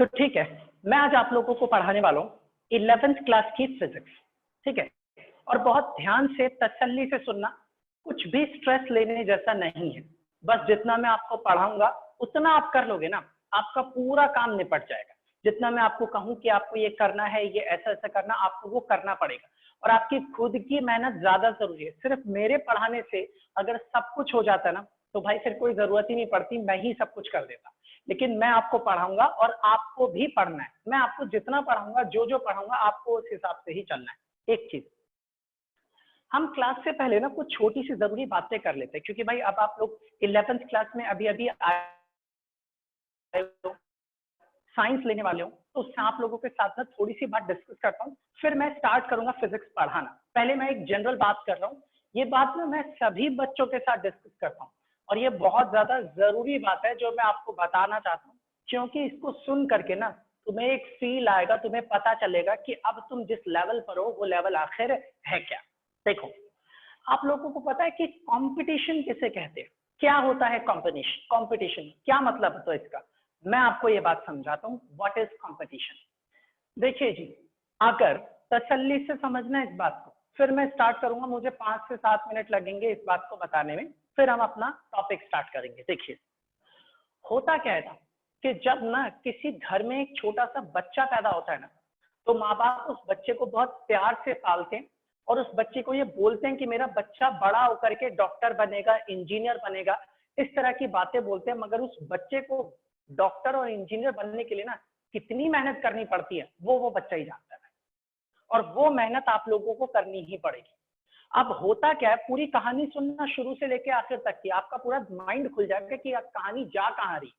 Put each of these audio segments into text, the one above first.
तो ठीक है, मैं आज आप लोगों को पढ़ाने वाला हूँ 11th क्लास की फिजिक्स। ठीक है, और बहुत ध्यान से तसल्ली से सुनना, कुछ भी स्ट्रेस लेने जैसा नहीं है। बस जितना मैं आपको पढ़ाऊंगा उतना आप कर लोगे ना, आपका पूरा काम निपट जाएगा। जितना मैं आपको कहूँ कि आपको ये करना है, ये ऐसा ऐसा करना, आपको वो करना पड़ेगा। और आपकी खुद की मेहनत ज्यादा जरूरी है। सिर्फ मेरे पढ़ाने से अगर सब कुछ हो जाता ना, तो भाई फिर कोई जरूरत ही नहीं पड़ती, मैं ही सब कुछ कर देता। लेकिन मैं आपको पढ़ाऊंगा और आपको भी पढ़ना है। मैं आपको जितना पढ़ाऊंगा, जो जो पढ़ाऊंगा, आपको उस हिसाब से ही चलना है। एक चीज, हम क्लास से पहले ना कुछ छोटी सी जरूरी बातें कर लेते हैं, क्योंकि भाई अब आप लोग 11th क्लास में अभी अभी आए हो, साइंस लेने वाले हो, तो उससे आप लोगों के साथ साथ थोड़ी सी बात डिस्कस करता हूँ, फिर मैं स्टार्ट करूंगा फिजिक्स पढ़ाना। पहले मैं एक जनरल बात कर रहा हूँ, ये बात ना मैं सभी बच्चों के साथ डिस्कस करता हूँ, और ये बहुत ज्यादा जरूरी बात है जो मैं आपको बताना चाहता हूँ, क्योंकि इसको सुन करके ना तुम्हें एक फील आएगा, तुम्हें पता चलेगा कि अब तुम जिस लेवल पर हो वो लेवल आखिर है क्या। देखो, आप लोगों को पता है कि कंपटीशन किसे कहते हैं? क्या होता है कंपटीशन? कंपटीशन क्या मतलब है? तो इसका मैं आपको ये बात समझाता हूँ, व्हाट इज कंपटीशन। देखिए जी, अगर तसल्ली से समझना इस बात को, फिर मैं स्टार्ट करूंगा, मुझे 5 से 7 मिनट लगेंगे इस बात को बताने में, फिर हम अपना टॉपिक स्टार्ट करेंगे। देखिए, होता क्या है ना कि जब ना किसी घर में एक छोटा सा बच्चा पैदा होता है ना, तो माँ बाप उस बच्चे को बहुत प्यार से पालते हैं, और उस बच्चे को ये बोलते हैं कि मेरा बच्चा बड़ा होकर के डॉक्टर बनेगा, इंजीनियर बनेगा, इस तरह की बातें बोलते हैं। मगर उस बच्चे को डॉक्टर और इंजीनियर बनने के लिए ना कितनी मेहनत करनी पड़ती है, वो बच्चा ही जानता है, और वो मेहनत आप लोगों को करनी ही पड़ेगी। अब होता क्या है, पूरी कहानी सुनना शुरू से लेके आखिर तक की, आपका पूरा माइंड खुल जाएगा कि कहानी जा कहाँ रही।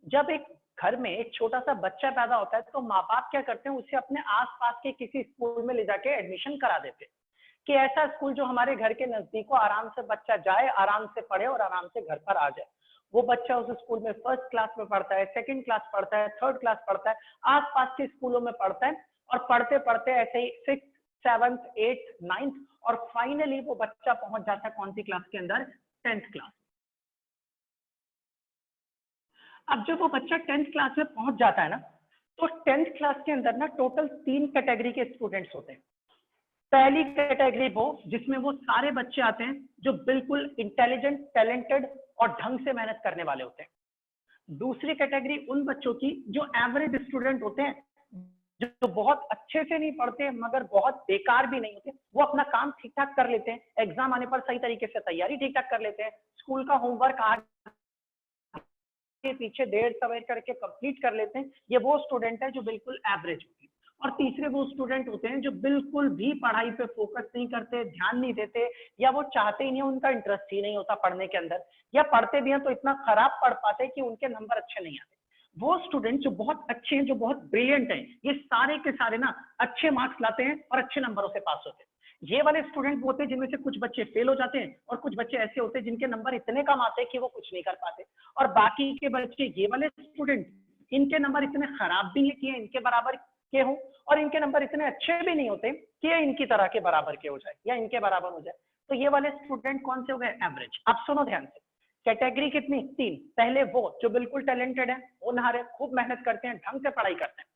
जब एक घर में एक छोटा सा बच्चा पैदा होता है, तो माँ बाप क्या करते हैं, उसे अपने आसपास के किसी स्कूल में ले जाके एडमिशन करा देते हैं, कि ऐसा स्कूल जो हमारे घर के नजदीक हो, आराम से बच्चा जाए, आराम से पढ़े और आराम से घर पर आ जाए। वो बच्चा उस स्कूल में फर्स्ट क्लास में पढ़ता है, सेकंड क्लास पढ़ता है, थर्ड क्लास पढ़ता है, आसपास के स्कूलों में पढ़ता है, और पढ़ते पढ़ते ऐसे ही 6th 7th 8th 9th, और फाइनली वो बच्चा पहुंच जाता है कौन सी क्लास के अंदर? 10th class. अब जब वो बच्चा 10th क्लास में पहुंच जाता है ना, तो 10th क्लास के अंदर ना टोटल 3 कैटेगरी के स्टूडेंट्स होते हैं। पहली कैटेगरी वो जिसमें वो सारे बच्चे आते हैं जो बिल्कुल इंटेलिजेंट, टैलेंटेड और ढंग से मेहनत करने वाले होते हैं। दूसरी कैटेगरी उन बच्चों की जो एवरेज स्टूडेंट होते हैं, जो बहुत अच्छे से नहीं पढ़ते मगर बहुत बेकार भी नहीं होते, वो अपना काम ठीक ठाक कर लेते हैं, एग्जाम आने पर सही तरीके से तैयारी ठीक ठाक कर लेते हैं, स्कूल का होमवर्क के पीछे 1.5 सवेर करके कंप्लीट कर लेते हैं। ये वो स्टूडेंट है जो बिल्कुल एवरेज होते हैं। और तीसरे वो स्टूडेंट होते हैं जो बिल्कुल भी पढ़ाई पे फोकस नहीं करते, ध्यान नहीं देते, या वो चाहते ही नहीं, उनका इंटरेस्ट ही नहीं होता पढ़ने के अंदर, या पढ़ते भी हैं तो इतना खराब पढ़ पाते हैं कि उनके नंबर अच्छे नहीं आते। वो स्टूडेंट जो बहुत अच्छे हैं, जो बहुत ब्रिलियंट हैं, ये सारे के सारे ना अच्छे मार्क्स लाते हैं और अच्छे नंबरों से पास होते हैं। ये वाले स्टूडेंट होते हैं जिनमें से कुछ बच्चे फेल हो जाते हैं, और कुछ बच्चे ऐसे होते हैं जिनके नंबर इतने कम आते हैं कि वो कुछ नहीं कर पाते। और बाकी के बच्चे, ये वाले स्टूडेंट, इनके नंबर इतने खराब भी नहीं कि इनके बराबर के हों, और इनके नंबर इतने अच्छे भी नहीं होते कि इनकी तरह के बराबर के हो जाए या इनके बराबर हो जाए। तो ये वाले स्टूडेंट कौन से हो गए? एवरेज। अब सुनो ध्यान से, कैटेगरी कितनी? 3। पहले वो जो बिल्कुल टैलेंटेड है, होनहार है, खूब मेहनत करते हैं, ढंग से पढ़ाई करते हैं।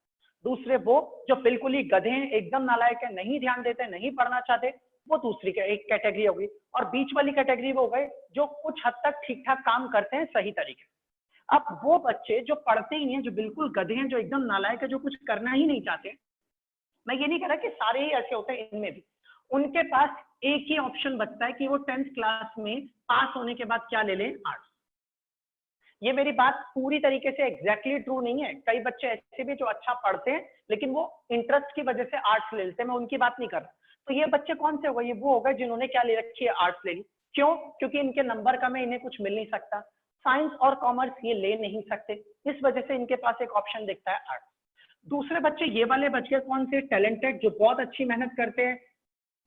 दूसरे वो जो बिल्कुल ही गधे हैं, एकदम नालायक है, नहीं ध्यान देते, नहीं पढ़ना चाहते, वो दूसरी एक कैटेगरी होगी। और बीच वाली कैटेगरी वो हो गए जो कुछ हद तक ठीक ठाक काम करते हैं सही तरीके से। अब वो बच्चे जो पढ़ते ही नहीं है, जो बिल्कुल गधे हैं, जो एकदम नालायक है, जो कुछ करना ही नहीं चाहते, मैं ये नहीं कह रहा कि सारे ही ऐसे होते हैं, इनमें भी, उनके पास एक ही ऑप्शन बचता है कि वो 10th क्लास में पास होने के बाद क्या ले लें? आर्ट्स। ये मेरी बात पूरी तरीके से एग्जैक्टली ट्रू नहीं है। कई बच्चे ऐसे भी जो अच्छा पढ़ते हैं लेकिन वो इंटरेस्ट की वजह से आर्ट्स ले लेते हैं, मैं उनकी बात नहीं कर रहा। तो ये बच्चे कौन से हो गए? ये वो हो गए जिन्होंने क्या ले रखी है? आर्ट्स ले ली। क्यों? क्योंकि इनके नंबर कम है, इन्हें कुछ मिल नहीं सकता। साइंस और कॉमर्स ये ले नहीं सकते, इस वजह से इनके पास एक ऑप्शन दिखता है आर्ट्स। दूसरे बच्चे ये वाले बच गए कौन से? टैलेंटेड, जो बहुत अच्छी मेहनत करते हैं,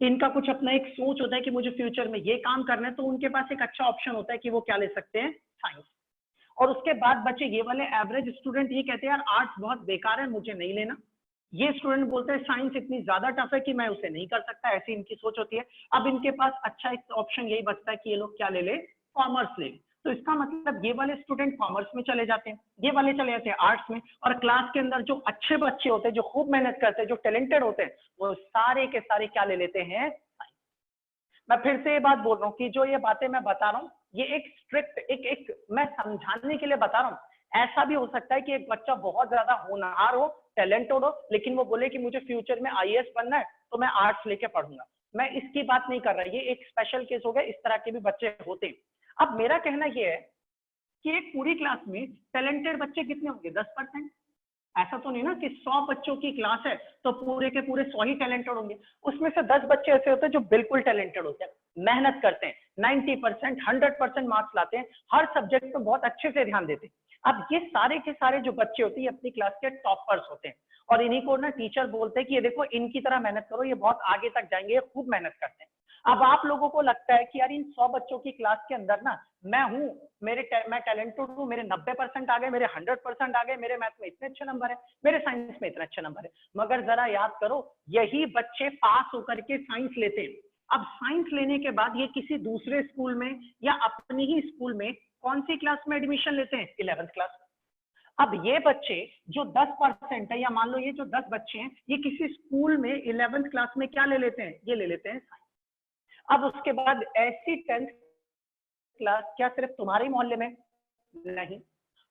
इनका कुछ अपना एक सोच होता है कि मुझे फ्यूचर में ये काम करना है, तो उनके पास एक अच्छा ऑप्शन होता है कि वो क्या ले सकते हैं? साइंस। और उसके बाद बच्चे ये वाले एवरेज स्टूडेंट, ये कहते हैं यार आर्ट्स बहुत बेकार है, मुझे नहीं लेना। ये स्टूडेंट बोलते हैं साइंस इतनी ज्यादा टफ है कि मैं उसे नहीं कर सकता, ऐसी इनकी सोच होती है। अब इनके पास अच्छा एक ऑप्शन यही बचता है कि ये लोग क्या ले ले? कॉमर्स ले। तो इसका मतलब ये वाले स्टूडेंट कॉमर्स में चले जाते हैं, ये वाले चले जाते हैं आर्ट्स में, और क्लास के अंदर जो अच्छे बच्चे होते हैं, जो खूब मेहनत करते हैं, जो टैलेंटेड होते हैं, वो सारे के सारे क्या ले लेते हैं, साइंस। मैं फिर से ये बात बोल रहा हूँ कि जो ये बातें मैं बता रहा हूँ, ये एक स्ट्रिक्ट एक मैं समझाने के लिए बता रहा हूँ। ऐसा भी हो सकता है कि एक बच्चा बहुत ज्यादा होनहार हो, टैलेंटेड हो, लेकिन वो बोले कि मुझे फ्यूचर में आईएएस बनना है तो मैं आर्ट्स लेके पढ़ूंगा। मैं इसकी बात नहीं कर रहा, ये एक स्पेशल केस हो गया, इस तरह के भी बच्चे होते हैं। अब मेरा कहना यह है कि एक पूरी क्लास में टैलेंटेड बच्चे कितने होंगे, 10%। ऐसा तो नहीं ना कि 100 बच्चों की क्लास है तो पूरे के पूरे 100 ही टैलेंटेड होंगे। उसमें से 10 बच्चे ऐसे होते हैं जो बिल्कुल टैलेंटेड होते हैं, मेहनत करते हैं, 90% 100% मार्क्स लाते हैं, हर सब्जेक्ट पे बहुत अच्छे से ध्यान देते हैं। अब ये सारे के सारे जो बच्चे होते हैं अपनी क्लास के टॉपर्स होते हैं, और इन्हीं को ना टीचर बोलते हैं कि ये देखो इनकी तरह मेहनत करो, ये बहुत आगे तक जाएंगे, ये खूब मेहनत करते हैं। अब आप लोगों को लगता है कि यार इन 100 बच्चों की क्लास के अंदर ना मैं हूं, मैं टैलेंटेड हूं, मेरे 90% आ गए, मेरे 100% आ गए, मेरे मैथ में इतने अच्छे नंबर है, मेरे साइंस में इतने अच्छे नंबर है। मगर जरा याद करो, यही बच्चे पास होकर के साइंस लेते हैं। अब साइंस लेने के बाद ये किसी दूसरे स्कूल में या अपनी ही स्कूल में कौन सी क्लास में एडमिशन लेते हैं, 11th क्लास। अब ये बच्चे जो 10% है, या मान लो ये जो 10 बच्चे हैं, ये किसी स्कूल में 11th क्लास में क्या ले लेते हैं, ये ले लेते हैं साइंस। अब उसके बाद ऐसी 10th क्लास क्या सिर्फ तुम्हारे मोहल्ले में, नहीं,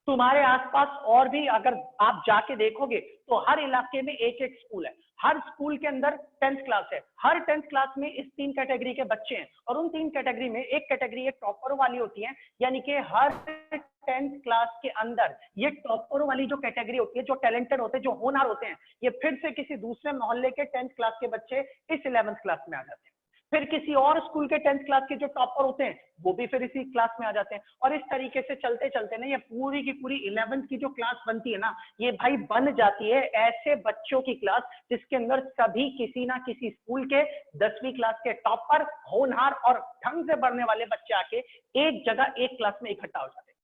तुम्हारे आसपास और भी अगर आप जाके देखोगे तो हर इलाके में एक एक स्कूल है, हर स्कूल के अंदर 10th क्लास है, हर 10th क्लास में इस 3 कैटेगरी के बच्चे हैं, और उन 3 कैटेगरी में एक कैटेगरी एक टॉपर वाली होती है, यानी कि हर 10th क्लास के अंदर ये टॉपर वाली जो कैटेगरी होती है, जो टैलेंटेड होते हैं, जो होनहार होते हैं, ये फिर से किसी दूसरे मोहल्ले के 10th क्लास के बच्चे इस 11th क्लास में आ जाते हैं। फिर किसी और स्कूल के 10th क्लास के जो टॉपर होते हैं वो भी फिर इसी क्लास में आ जाते हैं, और इस तरीके से चलते चलते ना ये पूरी की पूरी 11th की जो क्लास बनती है ना, ये भाई बन जाती है ऐसे बच्चों की क्लास जिसके अंदर सभी किसी ना किसी स्कूल के 10वीं क्लास के टॉपर, होनहार और ढंग से पढ़ने वाले बच्चे आके एक जगह एक क्लास में इकट्ठा हो जाते हैं।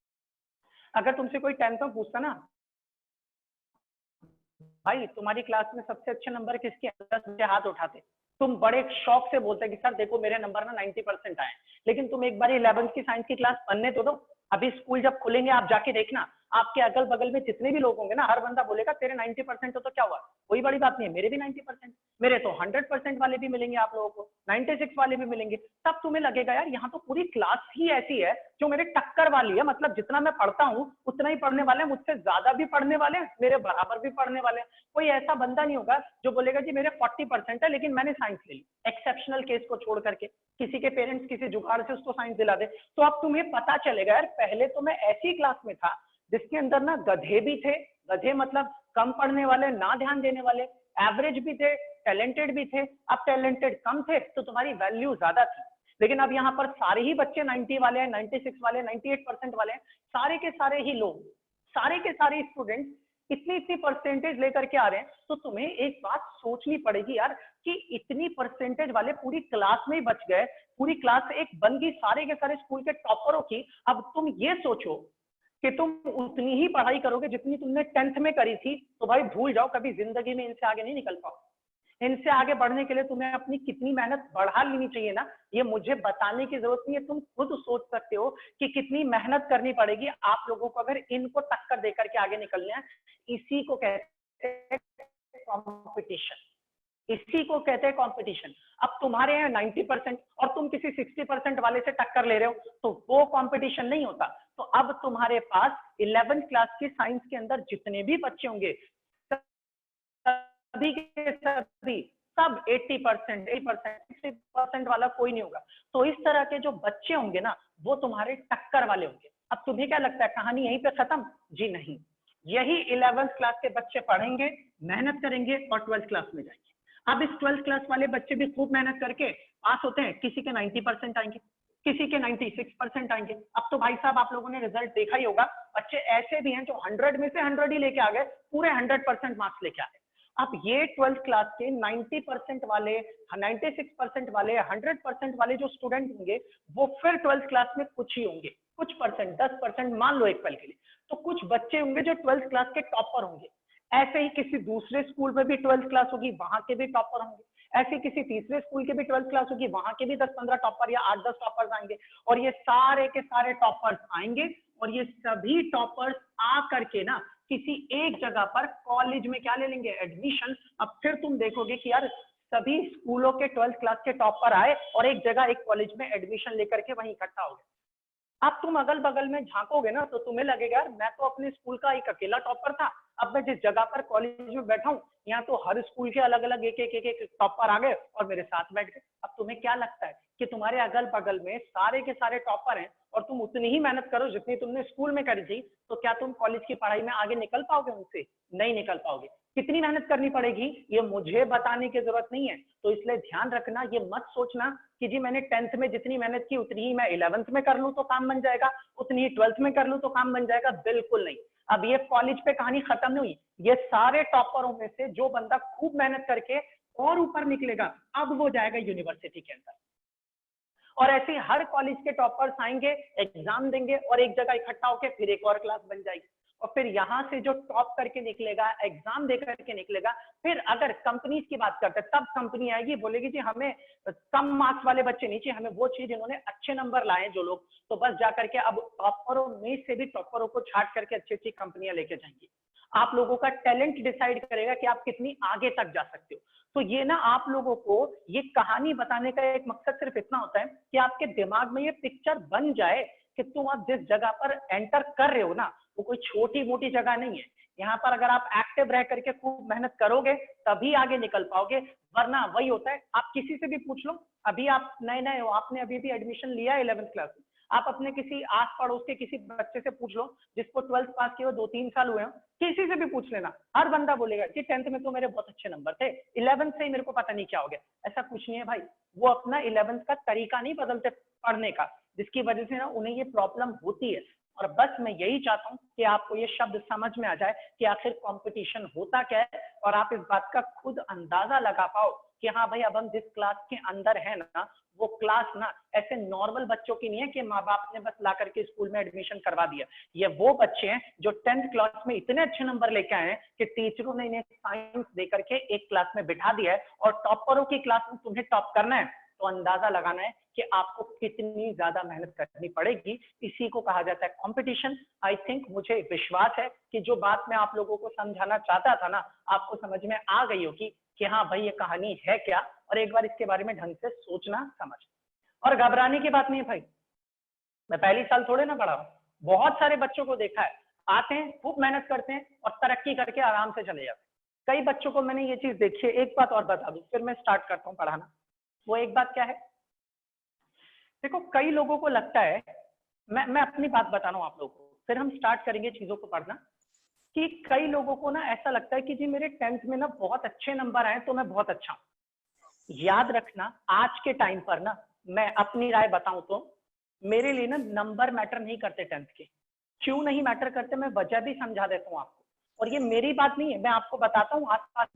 अगर तुमसे कोई 10th में पूछता ना, भाई तुम्हारी क्लास में सबसे अच्छे नंबर किसके, 10 बच्चे हाथ उठाते, तुम बड़े शौक से बोलते कि सर देखो मेरे नंबर ना 90% आए। लेकिन तुम एक बार 11th की साइंस की क्लास बनने तो दो। अभी स्कूल जब खुलेंगे आप जाके देखना, आपके अगल बगल में जितने भी लोग होंगे ना, हर बंदा बोलेगा तेरे 90% हो तो क्या हुआ, कोई बड़ी बात नहीं है, मेरे भी 90%, मेरे तो 100% वाले भी मिलेंगे आप लोगों को, 96 वाले भी मिलेंगे। तब तुम्हें लगेगा यार यहाँ तो पूरी क्लास ही ऐसी है जो मेरे टक्कर वाली है, मतलब जितना मैं पढ़ता हूँ उतना ही पढ़ने वाले हैं, मुझसे ज्यादा भी पढ़ने वाले हैं, मेरे बराबर भी पढ़ने वाले हैं। कोई ऐसा बंदा नहीं होगा जो बोलेगा जी मेरे 40% है लेकिन मैंने साइंस ले ली, एक्सेप्शनल केस को छोड़ करके, किसी के पेरेंट्स किसी जुगाड़ से उसको साइंस दिला दे। तो अब तुम्हें पता चलेगा यार पहले तो मैं ऐसी क्लास में था जिसके अंदर ना गधे भी थे, गधे मतलब कम पढ़ने वाले, ना ध्यान देने वाले, एवरेज भी थे, टैलेंटेड भी थे। अब टैलेंटेड कम थे तो तुम्हारी वैल्यू ज्यादा थी, लेकिन अब यहाँ पर सारे ही बच्चे 90 वाले हैं, 96 वाले, 98% वाले हैं, सारे के सारे ही लोग, सारे के सारे स्टूडेंट इतनी इतनी परसेंटेज लेकर के आ रहे हैं। तो तुम्हें एक बात सोचनी पड़ेगी यार कि इतनी परसेंटेज वाले पूरी क्लास में ही बच गए, पूरी क्लास एक बन गई सारे के सारे स्कूल के टॉपरों की। अब तुम ये सोचो कि तुम उतनी ही पढ़ाई करोगे जितनी तुमने 10th में करी थी, तो भाई भूल जाओ, कभी जिंदगी में इनसे आगे नहीं निकल पाओ। इनसे आगे बढ़ने के लिए तुम्हें अपनी कितनी मेहनत बढ़ा लेनी चाहिए ना, ये मुझे बताने की जरूरत नहीं है, तुम खुद सोच सकते हो कि कितनी मेहनत करनी पड़ेगी आप लोगों को अगर इनको टक्कर देकर के आगे निकलना है। इसी को कहते हैं कॉम्पिटिशन, इसी को कहते हैं कंपटीशन। अब तुम्हारे यहाँ 90% और तुम किसी 60% वाले से टक्कर ले रहे हो तो वो कंपटीशन नहीं होता। तो अब तुम्हारे पास 11th क्लास की साइंस के अंदर जितने भी बच्चे होंगे सभी के सभी सब 80%, 60% वाला कोई नहीं होगा। तो इस तरह के जो बच्चे होंगे ना वो तुम्हारे टक्कर वाले होंगे। अब तुम्हें क्या लगता है कहानी यहीं पे खत्म? जी नहीं, यही 11th क्लास के बच्चे पढ़ेंगे, मेहनत करेंगे और 12th क्लास में जाएंगे। अब इस 12th क्लास वाले बच्चे भी खूब मेहनत करके पास होते हैं, किसी के 90% आएंगे, किसी के 96% आएंगे। अब तो भाई साहब आप लोगों ने रिजल्ट देखा ही होगा, बच्चे ऐसे भी हैं जो 100 में से 100 ही लेके आ गए, पूरे 100% मार्क्स लेके आ गए। अब ये 12th क्लास के 90% वाले, 96% वाले, 100% वाले जो स्टूडेंट होंगे वो फिर 12th क्लास में कुछ ही होंगे, कुछ परसेंट, 10% मान लो एक पल के लिए, तो कुछ बच्चे होंगे जो 12th क्लास के टॉपर होंगे। ऐसे ही किसी दूसरे स्कूल में भी 12th क्लास होगी, वहां के भी टॉपर होंगे। ऐसे किसी तीसरे स्कूल के भी 12th क्लास होगी, वहां के भी 10-15 टॉपर या 8-10 टॉपर्स आएंगे, और ये सारे के सारे टॉपर्स आएंगे, और ये सभी टॉपर्स आ करके ना किसी एक जगह पर कॉलेज में क्या ले लेंगे, एडमिशन। अब फिर तुम देखोगे कि यार सभी स्कूलों के 12th क्लास के टॉपर आए और एक जगह एक कॉलेज में एडमिशन लेकर के वहीं इकट्ठा हो गए। अब तुम अगल बगल में झांकोगे ना तो तुम्हें लगेगा यार मैं तो अपने स्कूल का एक अकेला टॉपर था, अब मैं जिस जगह पर कॉलेज में बैठा हूँ यहाँ तो हर स्कूल के अलग अलग एक टॉपर आ गए और मेरे साथ बैठ गए। अब तुम्हें क्या लगता है कि तुम्हारे अगल बगल में सारे के सारे टॉपर हैं और तुम उतनी ही मेहनत करो जितनी तुमने स्कूल में करी थी, तो क्या तुम कॉलेज की पढ़ाई में आगे निकल पाओगे उनसे? नहीं निकल पाओगे। कितनी मेहनत करनी पड़ेगी ये मुझे बताने की जरूरत नहीं है। तो इसलिए ध्यान रखना, ये मत सोचना कि जी मैंने 10th में जितनी मेहनत की उतनी ही मैं 11th में कर लूं तो काम बन जाएगा, उतनी ही 12th में कर लूं तो काम बन जाएगा। बिल्कुल नहीं। अब ये कॉलेज पे कहानी खत्म नहीं हुई। ये सारे टॉपरों में से जो बंदा खूब मेहनत करके और ऊपर निकलेगा, अब वो जाएगा यूनिवर्सिटी के अंदर, और ऐसे हर कॉलेज के टॉपर्स आएंगे, एग्जाम देंगे और एक जगह इकट्ठा होकर फिर एक और क्लास बन जाएगी, और फिर यहाँ से जो टॉप करके निकलेगा, एग्जाम दे करके निकलेगा, फिर अगर कंपनीज की बात करते हैं तब कंपनी आएगी बोलेगी जी हमें कम मार्क्स वाले बच्चे नहीं चाहिए, हमें वो चाहिए जिन्होंने अच्छे नंबर लाए जो लोग, तो बस जाकर के अब टॉपरों में से भी टॉपरों को छाट करके अच्छी अच्छी कंपनियां लेके जाएंगी। आप लोगों का टैलेंट डिसाइड करेगा कि आप कितनी आगे तक जा सकते हो। तो ये ना आप लोगों को ये कहानी बताने का एक मकसद सिर्फ इतना होता है कि आपके दिमाग में ये पिक्चर बन जाए कि तुम आप जिस जगह पर एंटर कर रहे हो ना वो कोई छोटी मोटी जगह नहीं है। यहाँ पर अगर आप एक्टिव रह करके खूब मेहनत करोगे तभी आगे निकल पाओगे, वरना वही होता है आप किसी से भी पूछ लो, अभी आप नए नए हो, आपने अभी भी एडमिशन लिया है 11th क्लास में, आप अपने किसी आस पड़ोस के किसी बच्चे से पूछ लो जिसको 12th पास किए 2-3 साल हुए हो, किसी से भी पूछ लेना, हर बंदा बोलेगा कि 10th में तो मेरे बहुत अच्छे नंबर थे, 11th से ही मेरे को पता नहीं क्या हो गया। ऐसा कुछ नहीं है भाई, वो अपना 11th का तरीका नहीं बदलते पढ़ने का, जिसकी वजह से ना उन्हें ये प्रॉब्लम होती है। और बस मैं यही चाहता हूँ कि आपको ये शब्द समझ में आ जाए कि आखिर कंपटीशन होता क्या है, और आप इस बात का खुद अंदाजा लगा पाओ कि हाँ भाई अब हम जिस क्लास के अंदर है ना वो क्लास ना ऐसे नॉर्मल बच्चों की नहीं है कि माँ बाप ने बस ला करके स्कूल में एडमिशन करवा दिया। ये वो बच्चे हैं जो 10th क्लास में इतने अच्छे नंबर लेके आए हैं कि टीचरों ने इन्हें साइंस दे करके एक क्लास में बिठा दिया है, और टॉपरों की क्लास में तुम्हें टॉप करना है तो अंदाजा लगाना है कि आपको कितनी ज्यादा मेहनत करनी पड़ेगी। इसी को कहा जाता है कंपटीशन। आई थिंक मुझे विश्वास है कि जो बात मैं आप लोगों को समझाना चाहता था ना आपको समझ में आ गई होगी कि हाँ भाई ये कहानी है क्या, और एक बार इसके बारे में ढंग से सोचना समझ। और घबराने की बात नहीं है भाई, मैं पहली साल थोड़े ना पढ़ा हूं, बहुत सारे बच्चों को देखा है आते हैं खूब मेहनत करते हैं और तरक्की करके आराम से चले जाते हैं। कई बच्चों को मैंने ये चीज देखी है। एक बात और बता दूं फिर मैं स्टार्ट करता हूँ पढ़ाना। वो एक बात क्या है, देखो कई लोगों को लगता है, मैं अपनी बात बता रहा हूँ आप लोगों को, फिर हम स्टार्ट करेंगे चीजों को पढ़ना, कि कई लोगों को ना ऐसा लगता है कि जी मेरे 10th में ना बहुत अच्छे नंबर आए तो मैं बहुत अच्छा हूँ। याद रखना आज के टाइम पर ना मैं अपनी राय बताऊं तो मेरे लिए ना नंबर मैटर नहीं करते 10th के। क्यों नहीं मैटर करते मैं वजह भी समझा देता हूँ आपको, और ये मेरी बात नहीं है, मैं आपको बताता हूँ आसपास